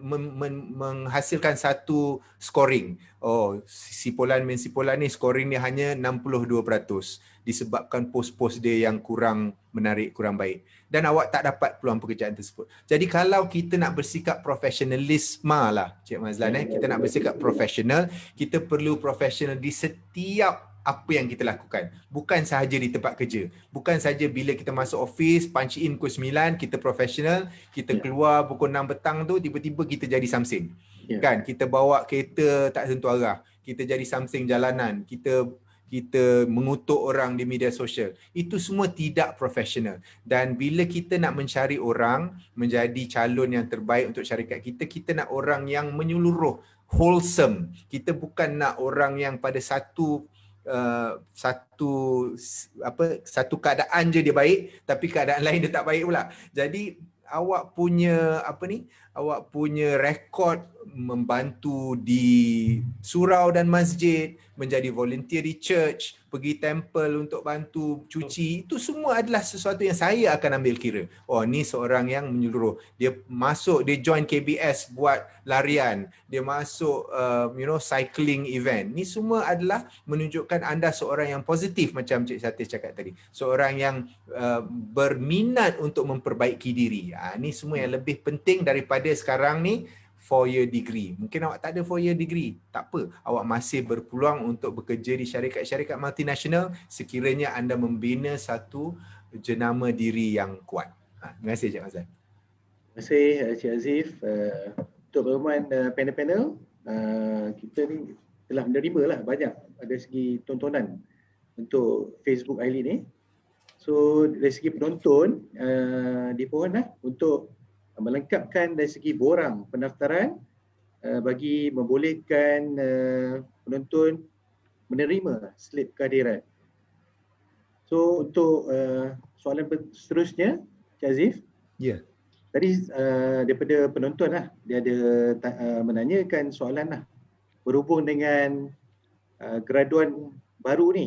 menghasilkan satu scoring. Oh, si Polan ni scoring ni hanya 62%. Disebabkan post-post dia yang kurang menarik, kurang baik. Dan awak tak dapat peluang pekerjaan tersebut. Jadi kalau kita nak bersikap profesionalisme lah, Cik Mazlan, kita nak bersikap profesional, kita perlu profesional di setiap apa yang kita lakukan. Bukan sahaja di tempat kerja. Bukan sahaja bila kita masuk office, punch in pukul 9, kita profesional, kita keluar pukul 6 petang tu, tiba-tiba kita jadi something. Kan? Kita bawa kereta tak sentuh arah. Kita jadi something jalanan. Kita mengutuk orang di media sosial. Itu semua tidak profesional. Dan bila kita nak mencari orang menjadi calon yang terbaik untuk syarikat kita, kita nak orang yang menyeluruh, wholesome. Kita bukan nak orang yang pada satu keadaan je dia baik, tapi keadaan lain dia tak baik pula. Jadi awak punya rekod membantu di surau dan masjid, menjadi volunteer di church, pergi temple untuk bantu cuci, itu semua adalah sesuatu yang saya akan ambil kira. Oh, ni seorang yang menyeluruh. Dia masuk, dia join KBS buat larian, dia masuk cycling event. Ni semua adalah menunjukkan anda seorang yang positif macam Cik Satis cakap tadi. Seorang yang berminat untuk memperbaiki diri. Ni semua yang lebih penting daripada sekarang ni 4-year degree. Mungkin awak tak ada 4-year degree. Tak apa. Awak masih berpeluang untuk bekerja di syarikat-syarikat multinasional sekiranya anda membina satu jenama diri yang kuat. Terima kasih Cik Mazlan. Terima kasih Cik Azif. Untuk pengumuman panel-panel, kita ni telah menerima lah banyak dari segi tontonan untuk Facebook Aili ni. So dari segi penonton, dipohon lah untuk melengkapkan dari segi borang pendaftaran bagi membolehkan penonton menerima slip kehadiran. So untuk soalan seterusnya, Cik Azif. Ya. Tadi daripada penonton lah, dia ada menanyakan soalan lah berhubung dengan graduan baru ni.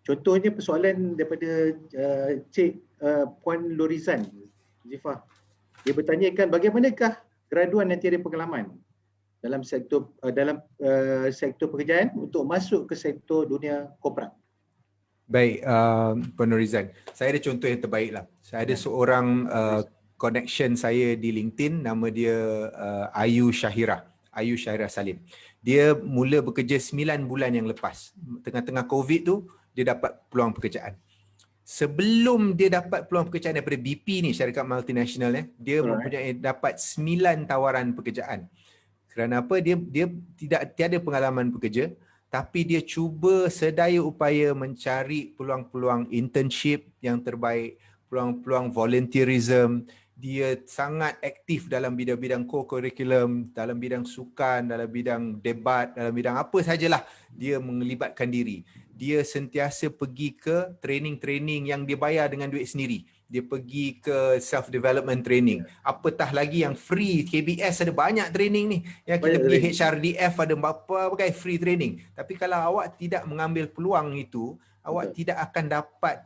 Contohnya persoalan daripada Cik Puan Lorizan Zifah. Dia bertanyakan bagaimanakah graduan yang tiada pengalaman dalam sektor sektor pekerjaan untuk masuk ke sektor dunia korporat. Baik, Puan Lorizan. Saya ada contoh yang terbaik lah. Saya ada seorang connection saya di LinkedIn, nama dia Ayu Syahira Salim. Dia mula bekerja 9 bulan yang lepas. Tengah-tengah COVID tu, dia dapat peluang pekerjaan. Sebelum dia dapat peluang pekerjaan daripada BP ni, syarikat multinasional, dia mempunyai dapat 9 tawaran pekerjaan. Kerana apa? Dia tiada pengalaman bekerja, tapi dia cuba sedaya upaya mencari peluang-peluang internship yang terbaik, peluang-peluang volunteerism. Dia sangat aktif dalam bidang-bidang co-curriculum, dalam bidang sukan, dalam bidang debat, dalam bidang apa sajalah dia melibatkan diri. Dia sentiasa pergi ke training-training yang dia bayar dengan duit sendiri. Dia pergi ke self-development training. Apatah lagi yang free, KBS ada banyak training ni. Yang kita pergi HRDF ada berbagai free training. Tapi kalau awak tidak mengambil peluang itu, awak tidak akan dapat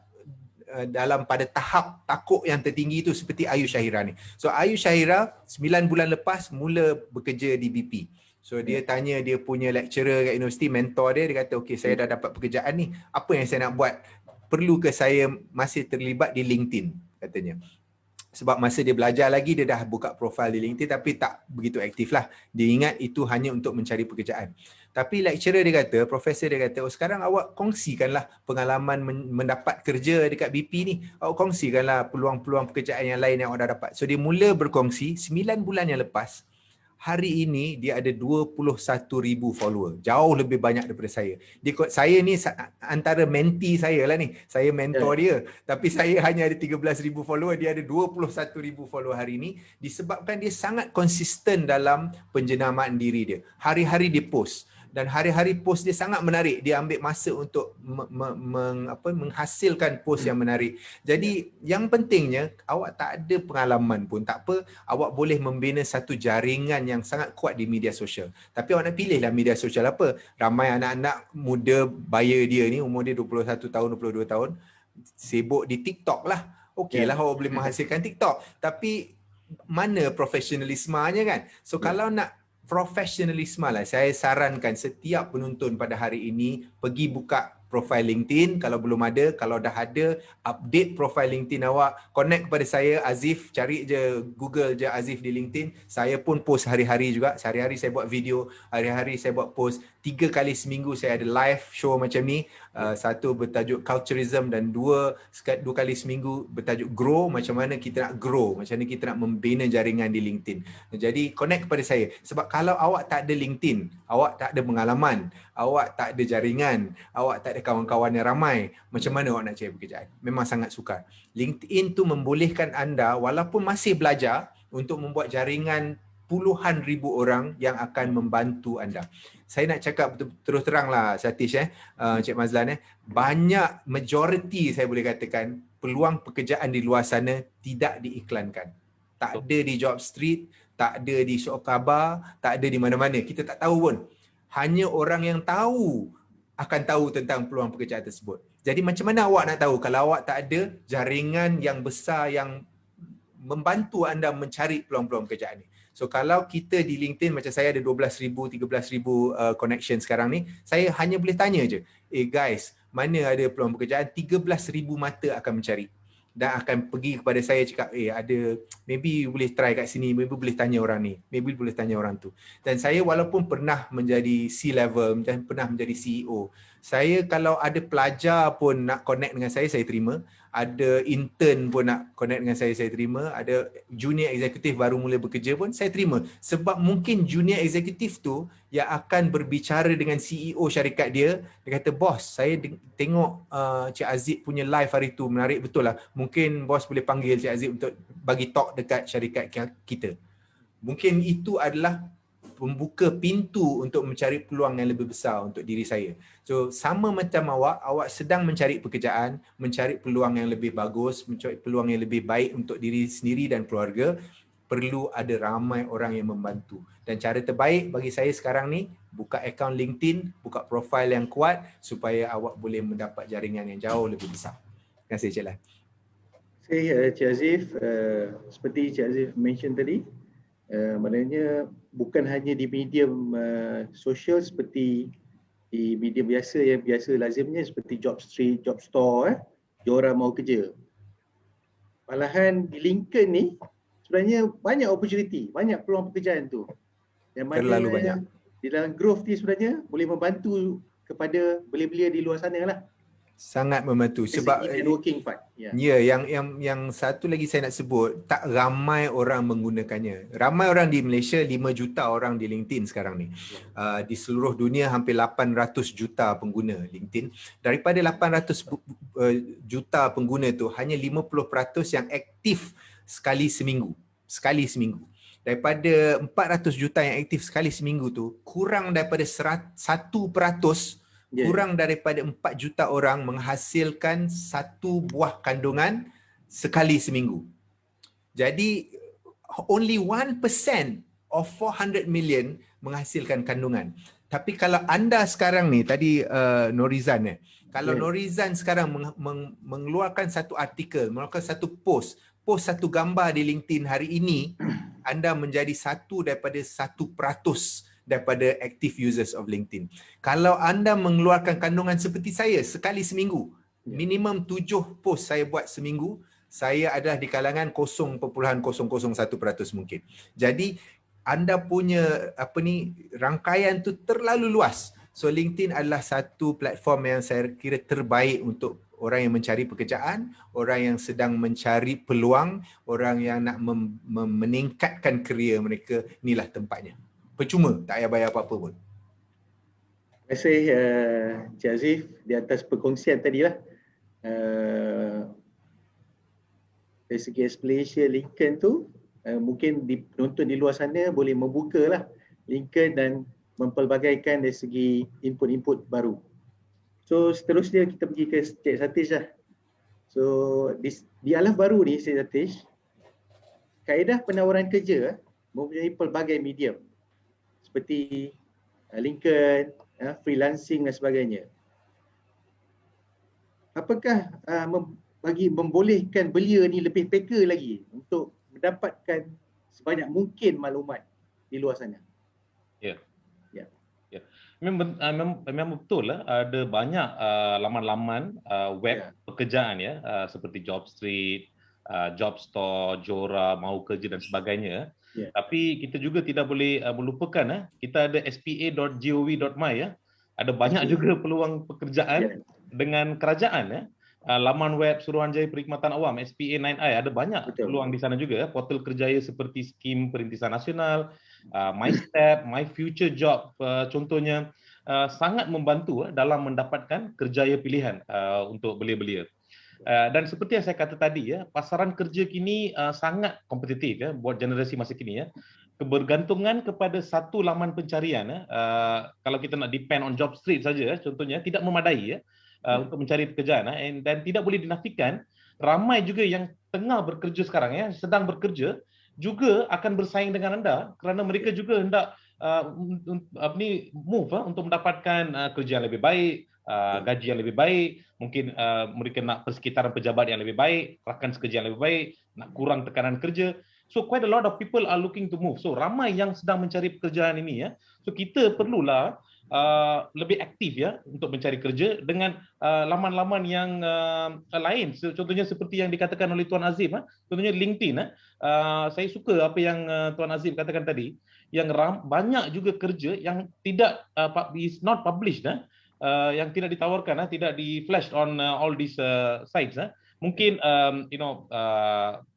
dalam pada tahap takuk yang tertinggi itu seperti Ayu Syahira ni. So Ayu Syahira 9 bulan lepas mula bekerja di BP. So dia tanya dia punya lecturer kat universiti, mentor dia kata okey, saya dah dapat pekerjaan ni, apa yang saya nak buat? Perlu ke saya masih terlibat di LinkedIn, katanya. Sebab masa dia belajar lagi, dia dah buka profil di LinkedIn tapi tak begitu aktif lah. Dia ingat itu hanya untuk mencari pekerjaan. Tapi lecturer dia kata, profesor dia kata, oh sekarang awak kongsikanlah pengalaman mendapat kerja dekat BP ni. Awak kongsikanlah peluang-peluang pekerjaan yang lain yang awak dah dapat. So dia mula berkongsi, 9 bulan yang lepas, hari ini dia ada 21,000 follower. Jauh lebih banyak daripada saya. Saya ni antara mentee saya lah ni. Saya mentor dia. Tapi saya hanya ada 13,000 follower. Dia ada 21,000 follower hari ini. Disebabkan dia sangat konsisten dalam penjenamaan diri dia. Hari-hari dia post. Dan hari-hari post dia sangat menarik. Dia ambil masa untuk menghasilkan post yang menarik. Jadi yang pentingnya, awak tak ada pengalaman pun tak apa, awak boleh membina satu jaringan yang sangat kuat di media sosial. Tapi awak nak pilihlah media sosial apa. Ramai anak-anak muda baya dia ni, umur dia 21 tahun, 22 tahun, sibuk di TikTok lah. Okeylah awak boleh menghasilkan TikTok. Tapi mana profesionalismenya kan? So kalau nak profesionalisme lah, saya sarankan setiap penonton pada hari ini pergi buka profil LinkedIn kalau belum ada. Kalau dah ada, update profil LinkedIn awak, connect kepada saya Azif, cari je, Google je Azif di LinkedIn. Saya pun post hari-hari juga. Hari-hari saya buat video, hari-hari saya buat post. 3 kali seminggu saya ada live show macam ni. Satu bertajuk Culturism dan dua kali seminggu bertajuk Grow. Macam mana kita nak grow, macam mana kita nak membina jaringan di LinkedIn. Jadi connect kepada saya. Sebab kalau awak tak ada LinkedIn, awak tak ada pengalaman, awak tak ada jaringan, awak tak ada kawan-kawan yang ramai, macam mana awak nak cari pekerjaan? Memang sangat sukar. LinkedIn tu membolehkan anda walaupun masih belajar untuk membuat jaringan puluhan ribu orang yang akan membantu anda. Saya nak cakap terus terang lah Satish, Cik Mazlan, banyak majoriti saya boleh katakan peluang pekerjaan di luar sana tidak diiklankan. Tak ada di Job Street, tak ada di surat khabar, tak ada di mana-mana. Kita tak tahu pun. hanya orang yang tahu akan tahu tentang peluang pekerjaan tersebut. Jadi macam mana awak nak tahu kalau awak tak ada jaringan yang besar yang membantu anda mencari peluang-peluang pekerjaan ni. So kalau kita di LinkedIn, macam saya ada 12,000, 13,000 connection sekarang ni, saya hanya boleh tanya je, guys, mana ada peluang pekerjaan, 13,000 mata akan mencari. Dan akan pergi kepada saya cakap, ada, maybe boleh try kat sini, maybe boleh tanya orang ni, maybe boleh tanya orang tu. Dan saya walaupun pernah menjadi C-level dan pernah menjadi CEO, saya kalau ada pelajar pun nak connect dengan saya terima. Ada intern pun nak connect dengan saya terima. Ada junior eksekutif baru mula bekerja pun saya terima. Sebab mungkin junior eksekutif tu yang akan berbicara dengan CEO syarikat dia. Dia kata, bos, saya tengok Cik Aziz punya live hari tu, menarik betul lah. Mungkin bos boleh panggil Cik Aziz untuk bagi talk dekat syarikat kita. Mungkin itu adalah membuka pintu untuk mencari peluang yang lebih besar untuk diri saya. So sama macam awak sedang mencari pekerjaan, mencari peluang yang lebih bagus, mencari peluang yang lebih baik untuk diri sendiri dan keluarga, perlu ada ramai orang yang membantu. Dan cara terbaik bagi saya sekarang ni, buka akaun LinkedIn, buka profil yang kuat supaya awak boleh mendapat jaringan yang jauh lebih besar. Terima kasih Cik Lan. Cik Azif, seperti Cik Azif mention tadi, maknanya bukan hanya di medium sosial seperti di medium biasa yang biasa lazimnya seperti Jobstreet, Jobstore, Jora Mau Kerja. Malahan di LinkedIn ni sebenarnya banyak opportunity, banyak peluang pekerjaan tu. Yang mana terlalu banyak. Di dalam growth ni sebenarnya boleh membantu kepada belia-belia di luar sana lah. Sangat membantu sebab networking part. Ya, yang satu lagi saya nak sebut, tak ramai orang menggunakannya. Ramai orang di Malaysia, 5 juta orang di LinkedIn sekarang ni. Di seluruh dunia hampir 800 juta pengguna LinkedIn. Daripada 800 juta pengguna tu, hanya 50% yang aktif sekali seminggu. Daripada 400 juta yang aktif sekali seminggu tu, kurang daripada 1%, kurang daripada 4 juta orang menghasilkan satu buah kandungan sekali seminggu. Jadi only 1% of 400 million menghasilkan kandungan. Tapi kalau anda sekarang ni, tadi Norizan kalau Norizan sekarang mengeluarkan satu artikel, mengeluarkan satu post satu gambar di LinkedIn hari ini, anda menjadi satu daripada 1% daripada active users of LinkedIn. Kalau anda mengeluarkan kandungan seperti saya sekali seminggu, minimum 7 post saya buat seminggu, saya adalah di kalangan 0.001% mungkin. Jadi anda punya rangkaian tu terlalu luas. So LinkedIn adalah satu platform yang saya kira terbaik untuk orang yang mencari pekerjaan, orang yang sedang mencari peluang, orang yang nak meningkatkan kerjaya mereka, inilah tempatnya. Percuma, tak payah bayar apa-apa pun. Terima kasih Cik Azif di atas perkongsian tadilah. Dari segi explanation LinkedIn tu, mungkin penonton di luar sana boleh membuka lah LinkedIn dan mempelbagaikan dari segi input-input baru. So seterusnya kita pergi ke Cik Satish lah. So di Alaf Baru ni Cik Satish, kaedah penawaran kerja mempunyai pelbagai medium seperti LinkedIn, freelancing dan sebagainya. Apakah membolehkan belia ni lebih peka lagi untuk mendapatkan sebanyak mungkin maklumat di luar sana? Memang betul lah, ada banyak laman-laman web pekerjaan seperti Jobstreet, Jobstore, Jora, Mau Kerja dan sebagainya. Tapi kita juga tidak boleh melupakan kita ada spa.gov.my ada banyak juga peluang pekerjaan dengan kerajaan laman web Suruhanjaya Perkhidmatan Awam SPA9i ada banyak peluang di sana juga. Portal kerjaya seperti Skim Perintisan Nasional, MyStep, My Future Job contohnya sangat membantu dalam mendapatkan kerjaya pilihan untuk belia-belia. Dan seperti yang saya kata tadi pasaran kerja kini sangat kompetitif buat generasi masa kini kebergantungan kepada satu laman pencarian kalau kita nak depend on Jobstreet saja contohnya tidak memadai untuk mencari pekerjaan dan tidak boleh dinafikan ramai juga yang tengah bekerja sekarang sedang bekerja juga akan bersaing dengan anda kerana mereka juga hendak move untuk mendapatkan kerja yang lebih baik, gaji yang lebih baik, mungkin mereka nak persekitaran pejabat yang lebih baik, rakan sekerja yang lebih baik, nak kurang tekanan kerja. So quite a lot of people are looking to move. So ramai yang sedang mencari pekerjaan ini ya. So kita perlulah lebih aktif ya untuk mencari kerja dengan laman-laman yang lain. Contohnya seperti yang dikatakan oleh Tuan Azim, contohnya LinkedIn. Saya suka apa yang Tuan Azim katakan tadi, yang banyak juga kerja yang tidak is not published, yang tidak ditawarkan, tidak di flash on all these sites. Mungkin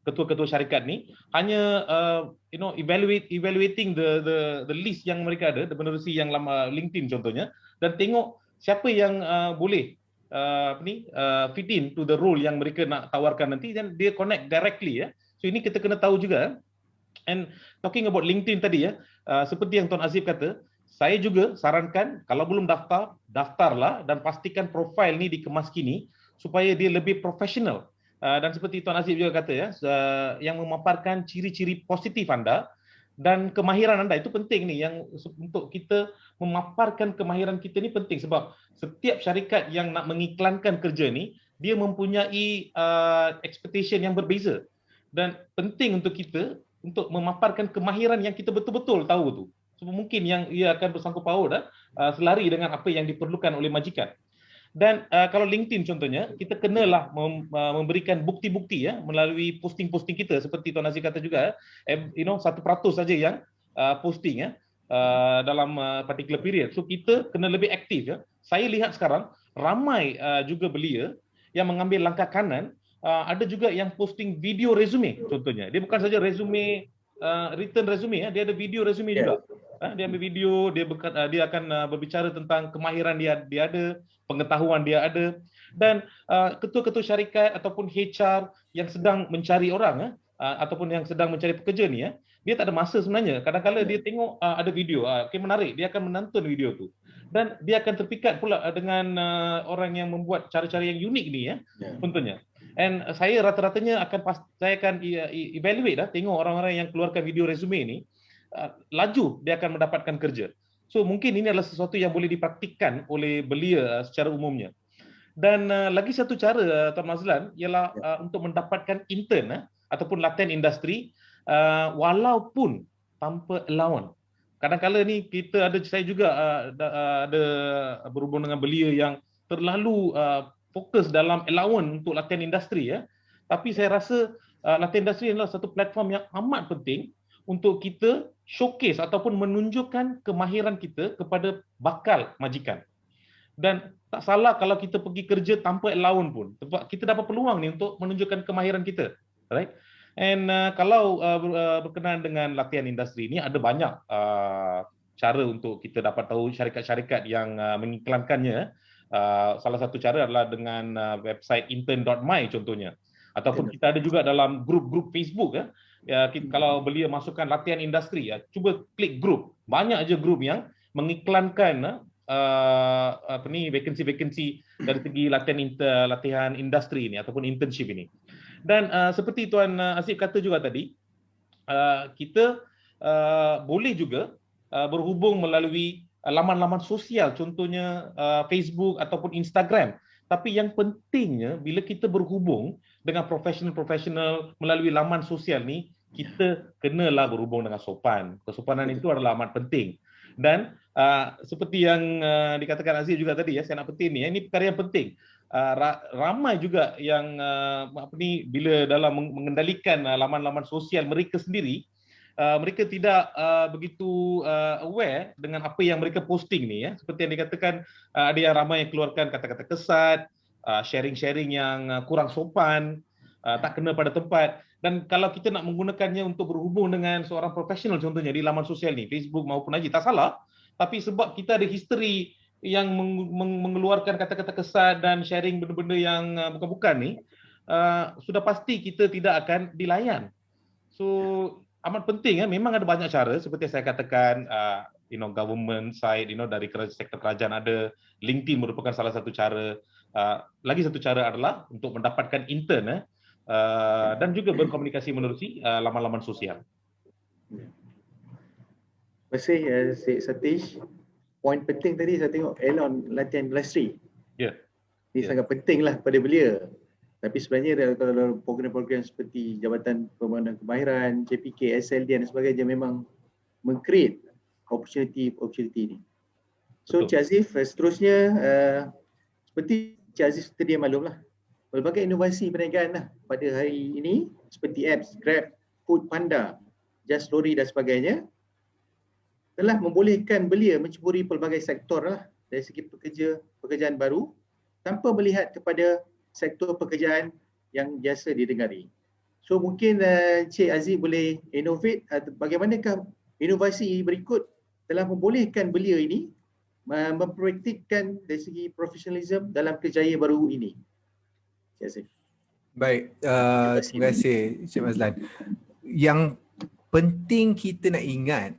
ketua-ketua syarikat ni hanya evaluating the list yang mereka ada, the menerusi yang lama LinkedIn contohnya, dan tengok siapa yang boleh fit in to the role yang mereka nak tawarkan nanti, dan dia connect directly ya. So ini kita kena tahu juga. And talking about LinkedIn tadi ya, seperti yang Tuan Azif kata, saya juga sarankan kalau belum daftar, daftarlah dan pastikan profil ni dikemas kini supaya dia lebih profesional. Dan seperti Tuan Azif juga kata ya, yang memaparkan ciri-ciri positif anda dan kemahiran anda, itu penting ni, yang untuk kita memaparkan kemahiran kita ni penting, sebab setiap syarikat yang nak mengiklankan kerja ni, dia mempunyai expectation yang berbeza, dan penting untuk kita untuk memaparkan kemahiran yang kita betul-betul tahu tu. So, mungkin yang ia akan bersangkut paut selari dengan apa yang diperlukan oleh majikan. Dan kalau LinkedIn contohnya, kita kenalah memberikan bukti-bukti ya melalui posting-posting kita, seperti Tuan Aziz kata juga, 1% saja yang posting ya dalam particular period. So kita kena lebih aktif ya. Saya lihat sekarang ramai juga belia yang mengambil langkah kanan. Ada juga yang posting video resume contohnya. Dia bukan saja resume written resume ya, dia ada video resume juga. Dia ambil video, dia akan berbicara tentang kemahiran dia ada, pengetahuan dia ada. Dan ketua-ketua syarikat ataupun HR yang sedang mencari orang ataupun yang sedang mencari pekerja ni ya, dia tak ada masa sebenarnya. Kadang-kadang dia tengok ada video, menarik, dia akan menonton video tu. Dan dia akan terpikat pula dengan orang yang membuat cara-cara yang unik ni ya, contohnya. And saya rata-ratanya saya akan evaluate tengok orang-orang yang keluarkan video resume ni, laju dia akan mendapatkan kerja. So mungkin ini adalah sesuatu yang boleh dipraktikkan oleh belia secara umumnya. Dan lagi satu cara Tuan Mazlan ialah untuk mendapatkan intern ataupun latihan industri walaupun tanpa allowance. Kadang-kadang ni saya juga ada berhubung dengan belia yang terlalu fokus dalam allowance untuk latihan industri ya. Tapi saya rasa latihan industri adalah satu platform yang amat penting untuk kita showcase ataupun menunjukkan kemahiran kita kepada bakal majikan. Dan tak salah kalau kita pergi kerja tanpa allowance pun, sebab kita dapat peluang ni untuk menunjukkan kemahiran kita, right? And kalau berkenaan dengan latihan industri ni, ada banyak cara untuk kita dapat tahu syarikat-syarikat yang mengiklankannya. Salah satu cara adalah dengan website intern.my contohnya, ataupun kita ada juga dalam grup-grup Facebook kalau belia masukkan latihan industri cuba klik grup, banyak aja grup yang mengiklankan vakansi-vakansi dari segi latihan industri ini ataupun internship ini. Dan seperti Tuan Asif kata juga tadi, kita boleh juga berhubung melalui laman-laman sosial, contohnya Facebook ataupun Instagram. Tapi yang pentingnya bila kita berhubung dengan profesional melalui laman sosial ni, kita kenalah berhubung dengan sopan. Kesopanan itu adalah amat penting. Dan seperti yang dikatakan Aziz juga tadi ya, saya nak penting ni, ini perkara yang penting. Ramai juga yang bila dalam mengendalikan laman-laman sosial mereka sendiri, mereka tidak begitu aware dengan apa yang mereka posting ni ya. Seperti yang dikatakan, ada yang ramai yang keluarkan kata-kata kesat, sharing-sharing yang kurang sopan, tak kena pada tempat. Dan kalau kita nak menggunakannya untuk berhubung dengan seorang profesional contohnya di laman sosial ni, Facebook maupun IG, tak salah. Tapi sebab kita ada history yang mengeluarkan kata-kata kesat dan sharing benda-benda yang bukan-bukan ni, sudah pasti kita tidak akan dilayan. So amat penting memang ada banyak cara seperti saya katakan, government side, dari sektor kerajaan ada, LinkedIn merupakan salah satu cara. Lagi satu cara adalah untuk mendapatkan intern dan juga berkomunikasi menerusi laman-laman sosial. kasih Cik Satish. Poin penting tadi saya tengok Elon latihan industri. Ya. Ini Ya. sangat penting lah pada belia. Tapi sebenarnya kalau dalam program-program seperti Jabatan Pembangunan Kemahiran, JPK, SLD dan sebagainya memang meng-create opportunity ni. So Betul. Cik Azif, seterusnya seperti Cik Azif sedia maklum lah, pelbagai inovasi perniagaan lah pada hari ini seperti apps Grab, Food Panda, Just Lorry dan sebagainya telah membolehkan belia menceburi pelbagai sektor lah dari segi pekerjaan baru tanpa melihat kepada sektor pekerjaan yang biasa didengari. So mungkin Cik Aziz boleh innovate bagaimanakah inovasi berikut telah membolehkan belia ini mempraktikkan dari segi profesionalism dalam kerjaya baru ini. Cik Aziz. Baik, terima kasih Cik Mazlan. Yang penting kita nak ingat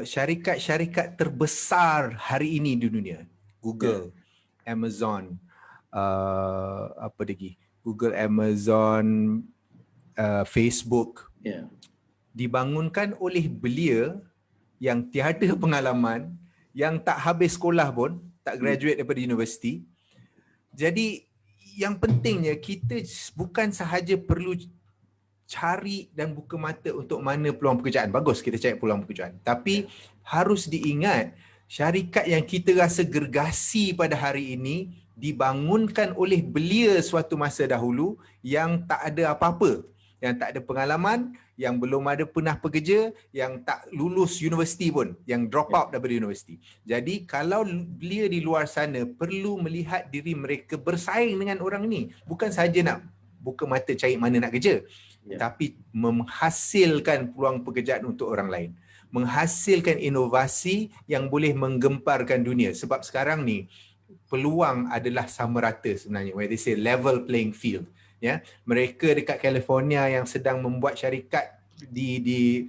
syarikat-syarikat terbesar hari ini di dunia, Google, Amazon, apa lagi? Google, Amazon, Facebook, dibangunkan oleh belia yang tiada pengalaman, yang tak habis sekolah pun, tak graduate daripada universiti. Jadi yang pentingnya kita bukan sahaja perlu cari dan buka mata untuk mana peluang pekerjaan. Bagus kita cari peluang pekerjaan. Tapi harus diingat syarikat yang kita rasa gergasi pada hari ini dibangunkan oleh belia suatu masa dahulu yang tak ada apa-apa, yang tak ada pengalaman, yang belum ada pernah bekerja, yang tak lulus universiti pun, yang drop out daripada universiti. Jadi kalau belia di luar sana perlu melihat diri mereka bersaing dengan orang ni. Bukan sahaja nak buka mata cari mana nak kerja, tapi menghasilkan peluang pekerjaan untuk orang lain. Menghasilkan inovasi yang boleh menggemparkan dunia. Sebab sekarang ni peluang adalah sama rata sebenarnya. Where they say level playing field. Ya, mereka dekat California yang sedang membuat syarikat di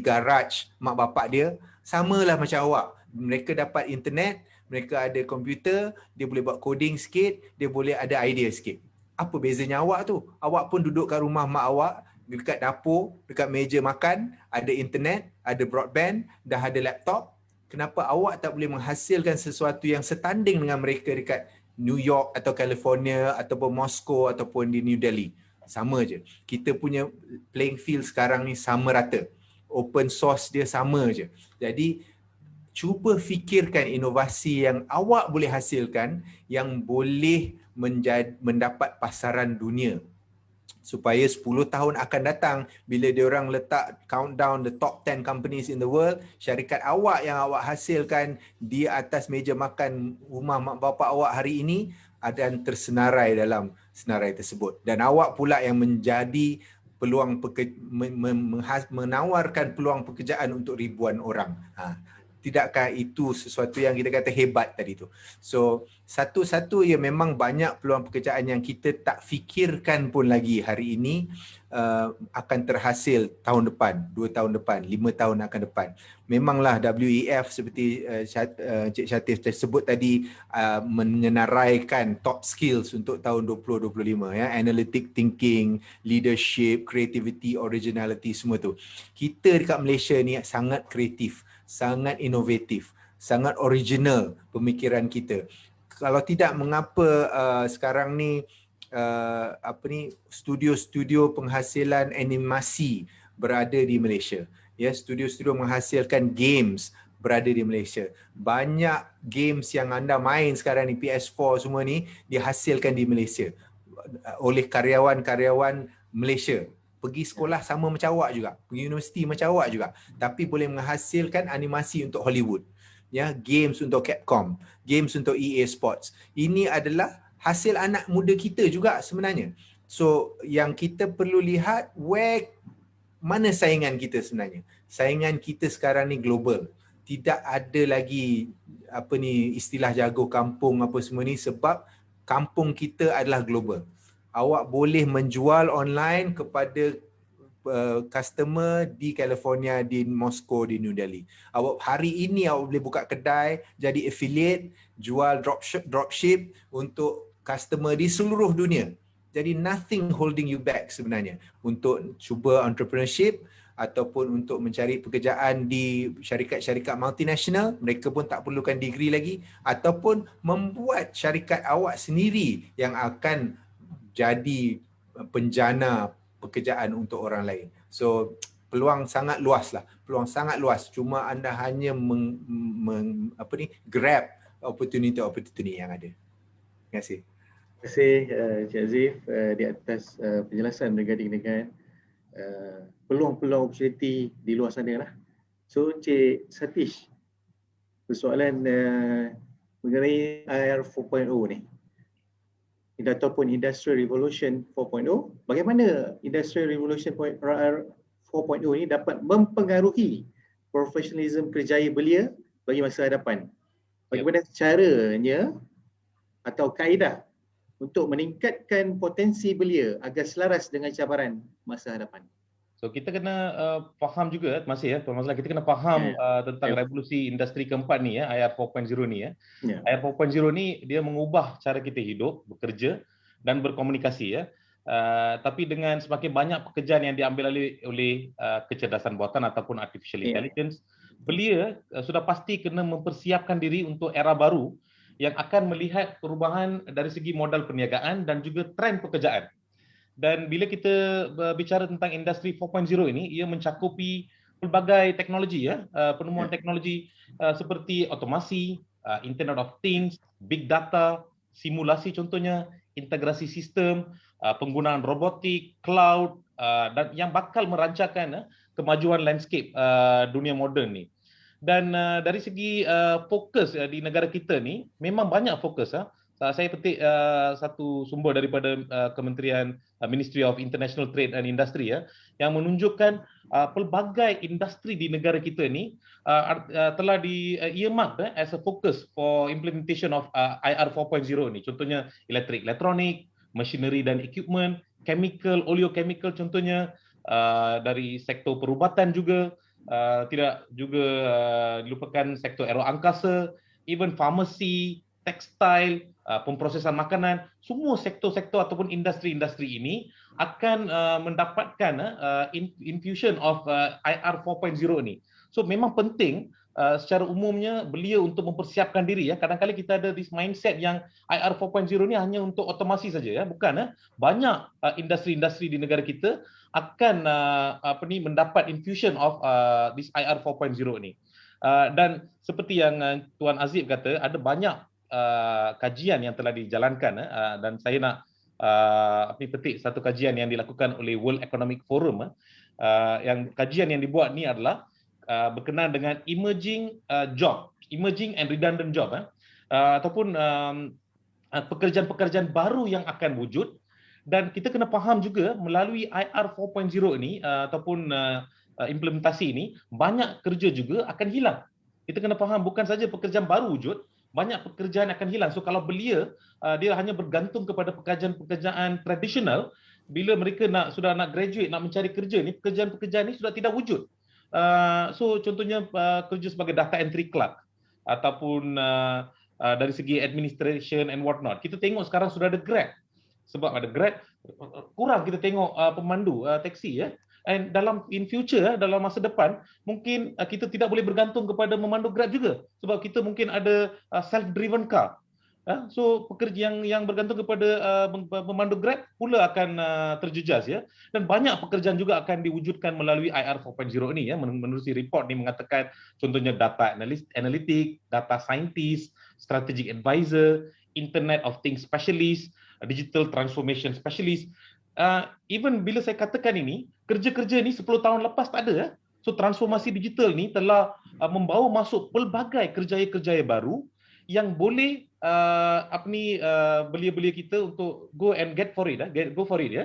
garaj mak bapak dia, samalah macam awak. Mereka dapat internet, mereka ada komputer, dia boleh buat coding sikit, dia boleh ada idea sikit. Apa bezanya awak tu? Awak pun duduk kat rumah mak awak, dekat dapur, dekat meja makan, ada internet, ada broadband, dah ada laptop. Kenapa awak tak boleh menghasilkan sesuatu yang setanding dengan mereka dekat New York atau California ataupun Moscow ataupun di New Delhi? Sama je. Kita punya playing field sekarang ni sama rata. Open source dia sama je. Jadi cuba fikirkan inovasi yang awak boleh hasilkan yang boleh mendapat pasaran dunia. Supaya 10 tahun akan datang bila diorang letak countdown the top 10 companies in the world, syarikat awak yang awak hasilkan di atas meja makan rumah mak bapak awak hari ini akan tersenarai dalam senarai tersebut. Dan awak pula yang menjadi peluang menawarkan peluang pekerjaan untuk ribuan orang. Tidakkah itu sesuatu yang kita kata hebat tadi tu? So, satu-satu ya memang banyak peluang pekerjaan yang kita tak fikirkan pun lagi hari ini akan terhasil tahun depan, 2 tahun depan, 5 tahun akan depan. Memanglah WEF seperti Cik Syatif tersebut tadi menyenaraikan top skills untuk tahun 2025 ya, analytic thinking, leadership, creativity, originality, semua tu. Kita dekat Malaysia ni sangat kreatif, sangat inovatif, sangat original pemikiran kita. Kalau tidak, mengapa sekarang ni studio-studio penghasilan animasi berada di Malaysia? Ya, studio-studio menghasilkan games berada di Malaysia. Banyak games yang anda main sekarang ni, PS4 semua ni, dihasilkan di Malaysia oleh karyawan-karyawan Malaysia. Pergi sekolah sama macam awak juga, pergi universiti macam awak juga, tapi boleh menghasilkan animasi untuk Hollywood, ya, games untuk Capcom, games untuk EA Sports. Ini adalah hasil anak muda kita juga sebenarnya. So yang kita perlu lihat, mana saingan kita sebenarnya? Saingan kita sekarang ni global. Tidak ada lagi istilah jago kampung apa semua ni, sebab kampung kita adalah global. Awak boleh menjual online kepada customer di California, di Moscow, di New Delhi. Awak hari ini awak boleh buka kedai, jadi affiliate, jual dropship untuk customer di seluruh dunia. Jadi nothing holding you back sebenarnya untuk cuba entrepreneurship, ataupun untuk mencari pekerjaan di syarikat-syarikat multinasional, mereka pun tak perlukan degree lagi, ataupun membuat syarikat awak sendiri yang akan jadi penjana pekerjaan untuk orang lain. So peluang sangat luas lah, peluang sangat luas. Cuma anda hanya grab opportunity yang ada. Terima kasih. Terima kasih Cik Azif di atas penjelasan berkaitan dengan peluang-peluang opportunity di luar sana lah. So Cik Satish, persoalan mengenai IR 4.0 ni ataupun Industrial Revolution 4.0, bagaimana Industrial Revolution 4.0 ni dapat mempengaruhi profesionalism kerjaya belia bagi masa hadapan? Bagaimana caranya atau kaedah untuk meningkatkan potensi belia agar selaras dengan cabaran masa hadapan? So kita kena faham juga, masih ya Tuan Mazlan, kita kena faham tentang revolusi industri keempat ni ya, IR 4.0 ni ya. IR 4.0 ni dia mengubah cara kita hidup, bekerja dan berkomunikasi ya. Tapi dengan semakin banyak pekerjaan yang diambil alih oleh kecerdasan buatan ataupun artificial intelligence, belia sudah pasti kena mempersiapkan diri untuk era baru yang akan melihat perubahan dari segi modal perniagaan dan juga trend pekerjaan. Dan bila kita berbicara tentang industri 4.0 ini, ia mencakupi pelbagai teknologi ya, penemuan teknologi seperti otomasi, Internet of Things, big data, simulasi contohnya, integrasi sistem, penggunaan robotik, cloud, dan yang bakal merancangkan kemajuan landscape dunia moden ni. Dan dari segi fokus di negara kita ni memang banyak fokus. Saya petik satu sumber daripada Kementerian Ministry of International Trade and Industry ya, yang menunjukkan pelbagai industri di negara kita ni telah di earmark as a focus for implementation of IR 4.0 ni. Contohnya elektrik, elektronik, machinery dan equipment, chemical, oleochemical contohnya, dari sektor perubatan juga, tidak juga dilupakan sektor aeroangkasa, even pharmacy, tekstil, pemprosesan makanan, semua sektor-sektor ataupun industri-industri ini akan mendapatkan infusion of IR 4.0 ni. So memang penting secara umumnya belia untuk mempersiapkan diri ya. Kadang-kadang kita ada this mindset yang IR 4.0 ni hanya untuk otomasi saja ya, bukan banyak industri-industri di negara kita akan mendapat infusion of this IR 4.0 ni. Dan seperti yang Tuan Azif kata, ada banyak kajian yang telah dijalankan dan saya nak petik satu kajian yang dilakukan oleh World Economic Forum. Yang kajian yang dibuat ni adalah berkenaan dengan emerging job, emerging and redundant job, ataupun pekerjaan-pekerjaan baru yang akan wujud. Dan kita kena faham juga melalui IR 4.0 ini ataupun implementasi ini, banyak kerja juga akan hilang. Kita kena faham bukan saja pekerjaan baru wujud, banyak pekerjaan akan hilang. So kalau belia dia hanya bergantung kepada pekerjaan-pekerjaan tradisional, bila mereka sudah nak graduate, nak mencari kerja ni, pekerjaan-pekerjaan ni sudah tidak wujud. So contohnya kerja sebagai data entry clerk ataupun dari segi administration and whatnot. Kita tengok sekarang sudah ada Grab. Sebab ada Grab, kurang kita tengok pemandu taksi ya. And in future, dalam masa depan, mungkin kita tidak boleh bergantung kepada memandu Grab juga. Sebab kita mungkin ada self-driven car. So pekerja yang bergantung kepada memandu Grab pula akan terjejas ya. Dan banyak pekerjaan juga akan diwujudkan melalui IR 4.0 ini ya. Menerusi report ni mengatakan contohnya data analytic, data scientist, strategic advisor, Internet of Things specialist, digital transformation specialist. Even bila saya katakan ini, kerja-kerja ni 10 tahun lepas tak ada. So transformasi digital ni telah membawa masuk pelbagai kerjaya-kerjaya baru yang boleh belia-belia kita untuk go and get for it, go for it ya.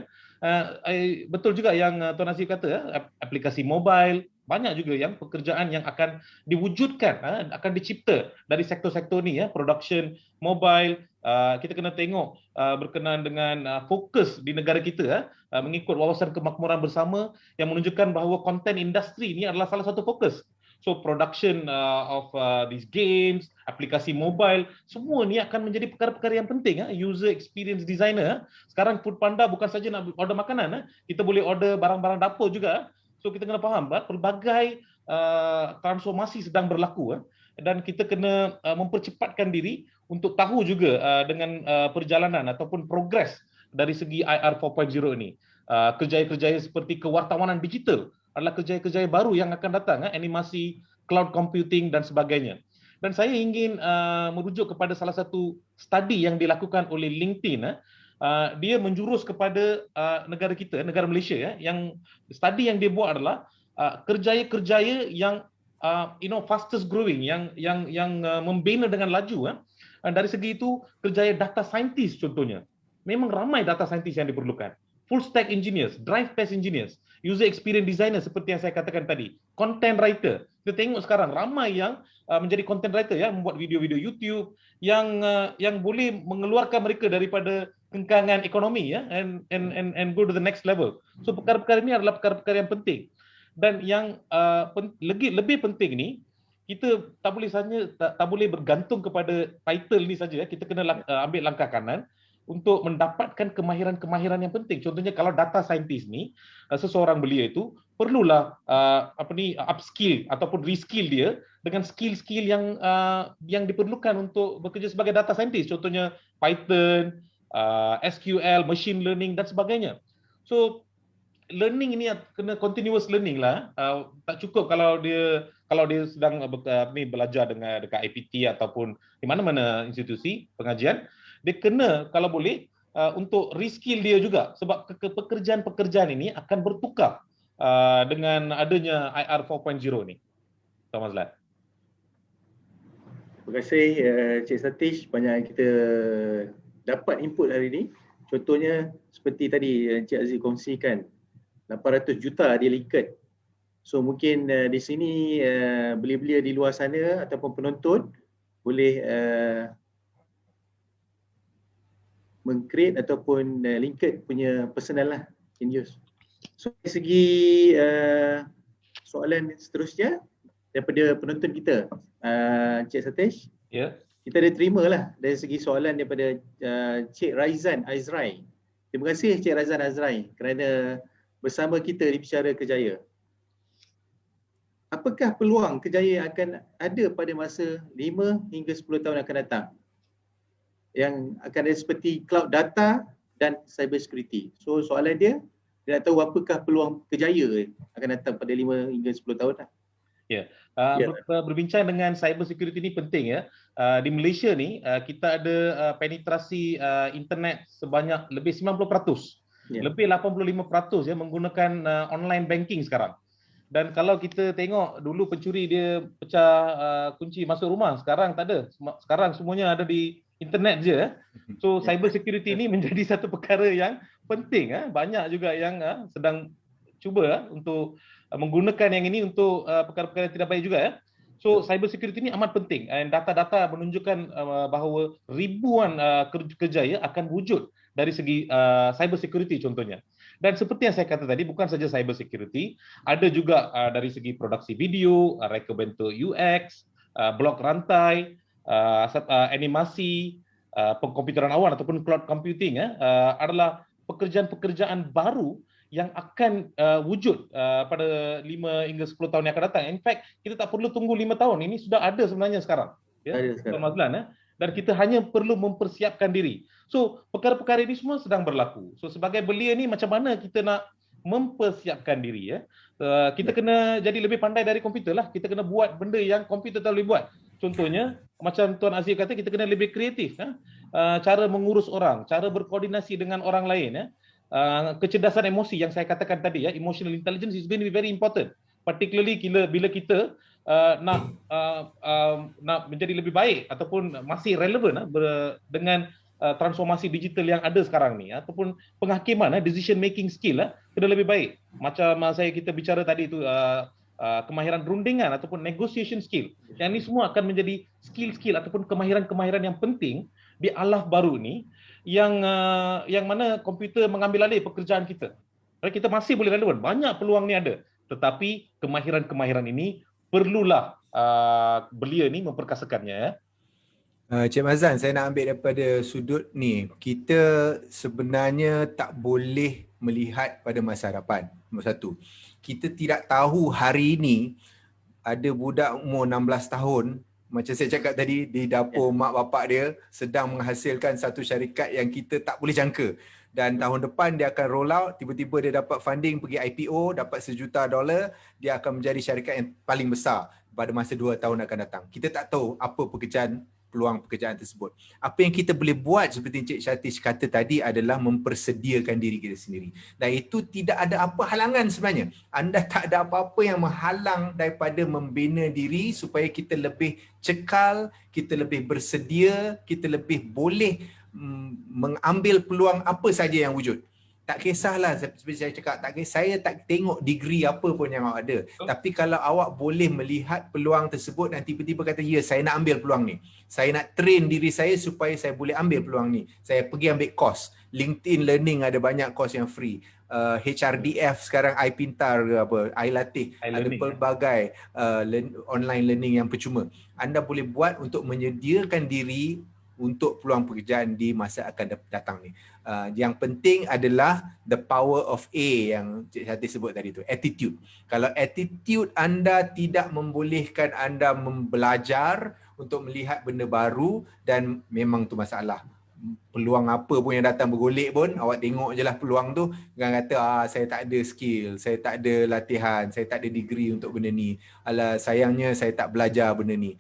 Betul juga yang Tuan Azif kata, aplikasi mobile, banyak juga yang pekerjaan yang akan diwujudkan, akan dicipta dari sektor-sektor ni ya, production mobile. Kita kena tengok berkenaan dengan fokus di negara kita mengikut wawasan kemakmuran bersama yang menunjukkan bahawa content industri ni adalah salah satu fokus. So production of these games, aplikasi mobile, semua ni akan menjadi perkara-perkara yang penting. User experience designer. Sekarang Foodpanda bukan saja nak order makanan, kita boleh order barang-barang dapur juga. So kita kena faham pelbagai transformasi sedang berlaku dan kita kena mempercepatkan diri untuk tahu juga dengan perjalanan ataupun progres dari segi IR 4.0 ini. Kerjaya-kerjaya seperti kewartawanan digital adalah kerjaya-kerjaya baru yang akan datang, animasi, cloud computing dan sebagainya. Dan saya ingin merujuk kepada salah satu studi yang dilakukan oleh LinkedIn. Dia menjurus kepada negara kita, negara Malaysia, yang studi yang dia buat adalah kerjaya-kerjaya yang fastest growing, yang membina dengan laju. Dari segi itu, kerjaya data scientist contohnya. Memang ramai data scientist yang diperlukan. Full stack engineers, drive test engineers, user experience designer seperti yang saya katakan tadi, content writer. Kita tengok sekarang ramai yang menjadi content writer, membuat video-video YouTube yang boleh mengeluarkan mereka daripada kengkangan ekonomi, and go to the next level. So perkara-perkara ini adalah perkara-perkara yang penting. Dan yang lebih penting ni, kita tak boleh bergantung kepada title ni saja. Kita kena ambil langkah kanan untuk mendapatkan kemahiran-kemahiran yang penting. Contohnya kalau data scientist ni, seseorang belia itu perlulah upskill ataupun reskill dia dengan skill-skill yang diperlukan untuk bekerja sebagai data scientist. Contohnya Python, SQL, machine learning dan sebagainya. So learning ini kena continuous learning lah. Tak cukup kalau dia sedang belajar dekat IPT ataupun di mana-mana institusi pengajian. Dia kena kalau boleh untuk reskill dia juga, sebab pekerjaan-pekerjaan ini akan bertukar dengan adanya IR 4.0 ni. Tuan Mazlan. Terima kasih Cik Satish, banyak yang kita dapat input hari ini. Contohnya seperti tadi Cik Aziz kongsikan, 800 juta dia liket. So mungkin di sini belia-belia di luar sana ataupun penonton boleh meng-create ataupun linked punya personal lah in use. So dari segi soalan seterusnya daripada penonton kita, Cik Satish, kita ada terima lah dari segi soalan daripada Cik Raizan Azrai. Terima kasih Cik Raizan Azrai kerana bersama kita di Bicara Kerjaya. Apakah peluang kerjaya yang akan ada pada masa 5 hingga 10 tahun akan datang? Yang akan ada seperti cloud data dan cyber security. So soalan dia nak tahu apakah peluang kerjaya akan datang pada 5 hingga 10 tahun lah. Berbincang dengan cyber security ni penting ya. Di Malaysia ni kita ada penetrasi internet sebanyak lebih 90%. Lebih 85% menggunakan online banking sekarang. Dan kalau kita tengok dulu pencuri dia pecah kunci masuk rumah, sekarang tak ada. Sekarang semuanya ada di internet je. So cyber security ni menjadi satu perkara yang penting. Banyak juga yang sedang cuba untuk menggunakan yang ini untuk perkara-perkara yang tidak baik juga. So cyber security ni amat penting. And data-data menunjukkan bahawa ribuan kerjaya akan wujud dari segi cyber security contohnya. Dan seperti yang saya kata tadi, bukan saja cyber security, ada juga dari segi produksi video, reka bentuk UX, blok rantai, animasi, pengkomputeran awan ataupun cloud computing adalah pekerjaan-pekerjaan baru yang akan wujud pada 5 hingga 10 tahun yang akan datang. In fact, kita tak perlu tunggu 5 tahun. Ini sudah ada sebenarnya sekarang. Tuan Mazlan, dan kita hanya perlu mempersiapkan diri. So, perkara-perkara ini semua sedang berlaku. So, sebagai belia ni macam mana kita nak mempersiapkan diri? Kita kena jadi lebih pandai dari komputer lah. Kita kena buat benda yang komputer tak boleh buat. Contohnya, macam Tuan Aziz kata, kita kena lebih kreatif. Cara mengurus orang, cara berkoordinasi dengan orang lain. Kecerdasan emosi yang saya katakan tadi, emotional intelligence is going to be very important. Particularly bila kita nak menjadi lebih baik ataupun masih relevan dengan transformasi digital yang ada sekarang ni, ataupun penghakiman, decision making skill kena lebih baik. Macam kita bicara tadi itu kemahiran rundingan ataupun negotiation skill. Yang ini semua akan menjadi skill-skill ataupun kemahiran-kemahiran yang penting di alah baru ni yang mana komputer mengambil alih pekerjaan kita. Kita masih boleh relevan, banyak peluang ni ada. Tetapi kemahiran-kemahiran ini perlulah belia ni memperkasakannya. Cik Mazlan, saya nak ambil daripada sudut ni. Kita sebenarnya tak boleh melihat pada masa hadapan. Nombor satu, kita tidak tahu hari ini ada budak umur 16 tahun, macam saya cakap tadi, di dapur mak bapak dia sedang menghasilkan satu syarikat yang kita tak boleh jangka. Dan tahun depan dia akan roll out, tiba-tiba dia dapat funding pergi IPO, dapat $1 juta, dia akan menjadi syarikat yang paling besar pada masa 2 tahun akan datang. Kita tak tahu apa peluang pekerjaan tersebut. Apa yang kita boleh buat seperti Encik Shatish kata tadi adalah mempersediakan diri kita sendiri. Dan itu tidak ada apa halangan sebenarnya. Anda tak ada apa-apa yang menghalang daripada membina diri supaya kita lebih cekal, kita lebih bersedia, kita lebih boleh mengambil peluang apa saja yang wujud. Tak kisahlah, seperti saya cakap, saya tak tengok degree apa pun yang awak ada. Tapi kalau awak boleh melihat peluang tersebut dan tiba-tiba kata, ya saya nak ambil peluang ni. Saya nak train diri saya supaya saya boleh ambil peluang ni. Saya pergi ambil course. LinkedIn Learning ada banyak course yang free. HRDF sekarang iPintar ke apa, iLatih, ada pelbagai online learning yang percuma. Anda boleh buat untuk menyediakan diri untuk peluang pekerjaan di masa akan datang ni. Yang penting adalah the power of A yang Cik Shatish sebut tadi tu, attitude. Kalau attitude anda tidak membolehkan anda belajar untuk melihat benda baru, dan memang tu masalah. Peluang apa pun yang datang bergolek pun, awak tengok je lah peluang tu, jangan kata saya tak ada skill, saya tak ada latihan, saya tak ada degree untuk benda ni. Alah, sayangnya saya tak belajar benda ni.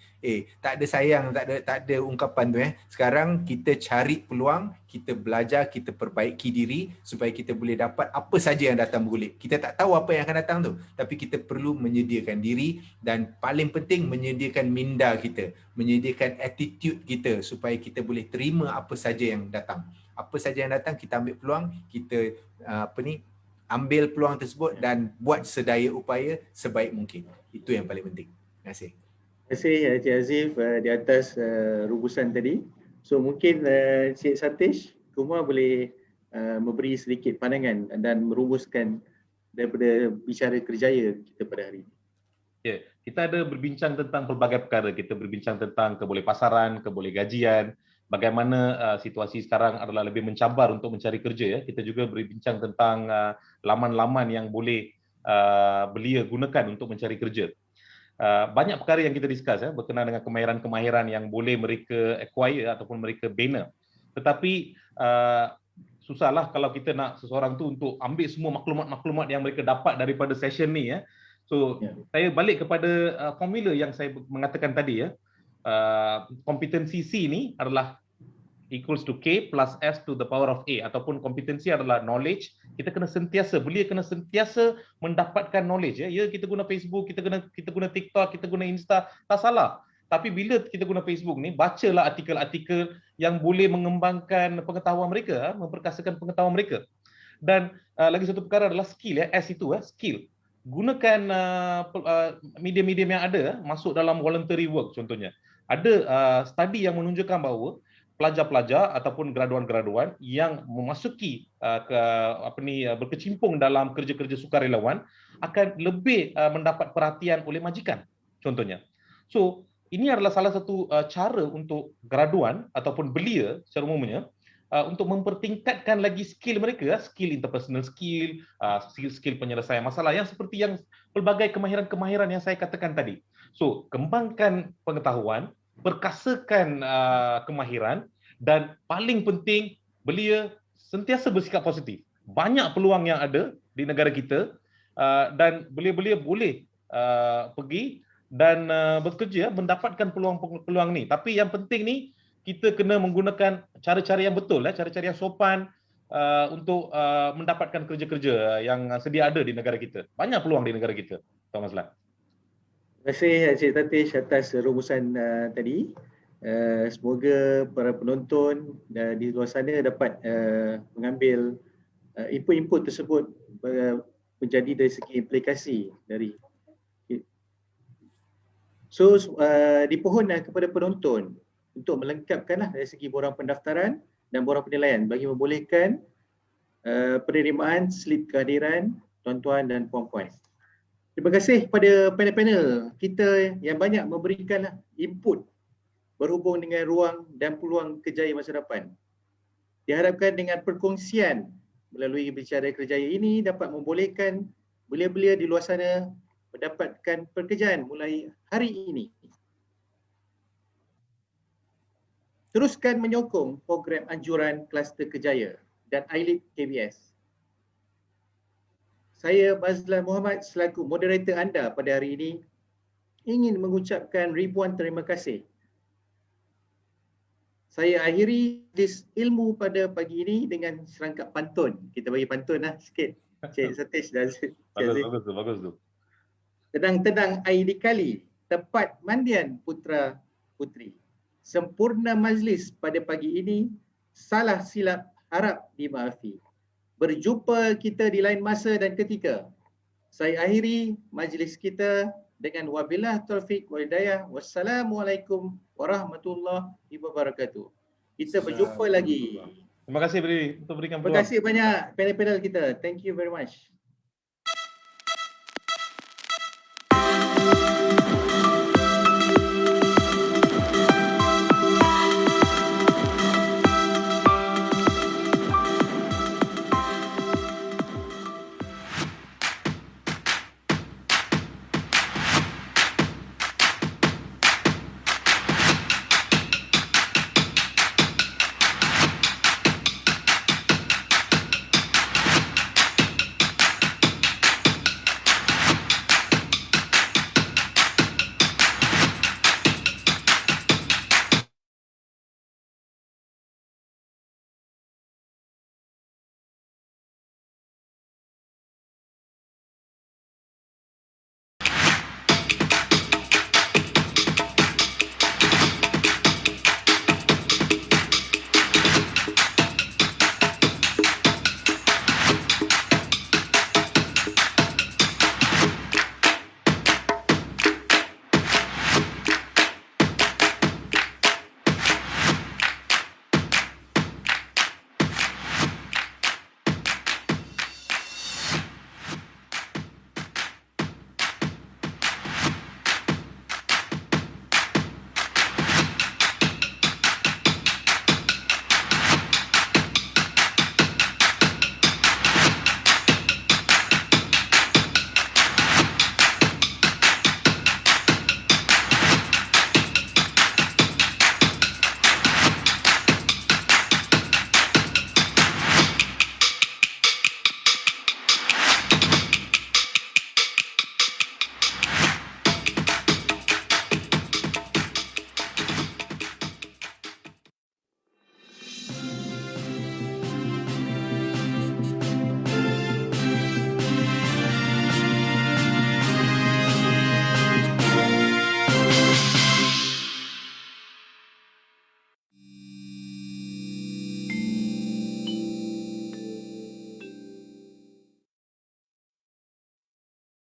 Tak ada sayang, tak ada ungkapan tu. Sekarang kita cari peluang, kita belajar, kita perbaiki diri supaya kita boleh dapat apa saja yang datang bergolek. Kita tak tahu apa yang akan datang tu, tapi kita perlu menyediakan diri, dan paling penting menyediakan minda kita, menyediakan attitude kita supaya kita boleh terima apa saja yang datang. Apa saja yang datang, kita ambil peluang, kita ambil peluang tersebut dan buat sedaya upaya sebaik mungkin. Itu yang paling penting. Terima kasih. Terima kasih Encik Azif di atas rumusan tadi. So mungkin Encik Shatish Kumar boleh memberi sedikit pandangan dan merumuskan daripada bicara kerjaya kita pada hari ini. Ya, kita ada berbincang tentang pelbagai perkara. Kita berbincang tentang keboleh pasaran, keboleh gajian, bagaimana situasi sekarang adalah lebih mencabar untuk mencari kerja. Ya. Kita juga berbincang tentang laman-laman yang boleh belia gunakan untuk mencari kerja. Banyak perkara yang kita discuss berkenaan dengan kemahiran-kemahiran yang boleh mereka acquire ataupun mereka bina. Tetapi susahlah kalau kita nak seseorang tu untuk ambil semua maklumat-maklumat yang mereka dapat daripada session ni. So saya balik kepada formula yang saya mengatakan tadi. Kompetensi C ni adalah equals to K plus S to the power of A, ataupun kompetensi adalah knowledge. Kita kena sentiasa, belia kena sentiasa mendapatkan knowledge. Ya, kita guna Facebook, kita guna TikTok, kita guna Insta, tak salah. Tapi bila kita guna Facebook ni, bacalah artikel-artikel yang boleh mengembangkan pengetahuan mereka, memperkasakan pengetahuan mereka. Dan lagi satu perkara adalah skill. S itu skill. Gunakan media-media yang ada masuk dalam voluntary work contohnya. Ada study yang menunjukkan bahawa pelajar-pelajar ataupun graduan-graduan yang memasuki berkecimpung dalam kerja-kerja sukarelawan akan lebih mendapat perhatian oleh majikan contohnya. So ini adalah salah satu cara untuk graduan ataupun belia secara umumnya untuk mempertingkatkan lagi skill mereka, skill interpersonal skill, skill penyelesaian masalah yang seperti yang pelbagai kemahiran-kemahiran yang saya katakan tadi. So kembangkan pengetahuan, perkasakan kemahiran, dan paling penting belia sentiasa bersikap positif. Banyak peluang yang ada di negara kita dan belia-belia boleh pergi dan bekerja mendapatkan peluang-peluang ni. Tapi yang penting ni kita kena menggunakan cara-cara yang betul, cara-cara yang sopan untuk mendapatkan kerja-kerja yang sedia ada di negara kita. Banyak peluang di negara kita, Tuan Mazlan. Terima kasih Encik Shatish atas rumusan tadi. Semoga para penonton di luar sana dapat mengambil input-input tersebut menjadi dari segi implikasi dari. So dipohon kepada penonton untuk melengkapkanlah dari segi borang pendaftaran dan borang penilaian bagi membolehkan penerimaan slip kehadiran tuan-tuan dan puan-puan. Terima kasih kepada panel-panel kita yang banyak memberikan input berhubung dengan ruang dan peluang kerjaya masa depan. Diharapkan dengan perkongsian melalui Bicara Kerjaya ini dapat membolehkan belia-belia di luar sana mendapatkan pekerjaan mulai hari ini. Teruskan menyokong program anjuran kluster kerjaya dan ILIP KBS. Saya Bazlan Muhammad selaku moderator anda pada hari ini ingin mengucapkan ribuan terima kasih. Saya akhiri majlis ilmu pada pagi ini dengan serangkap pantun. Kita bagi pantun lah sikit. Cik Satish dan Cik Aziz. Bagus tu. Tenang-tenang air dikali, tepat mandian putra putri. Sempurna majlis pada pagi ini, salah silap harap dimaafi. Berjumpa kita di lain masa dan ketika. Saya akhiri majlis kita dengan wabillah taufik wal hidayah. Wassalamualaikum warahmatullahi wabarakatuh. Kita berjumpa lagi. Terima kasih untuk berikan Terima peluang. kasih banyak panel-panel kita. Thank you very much.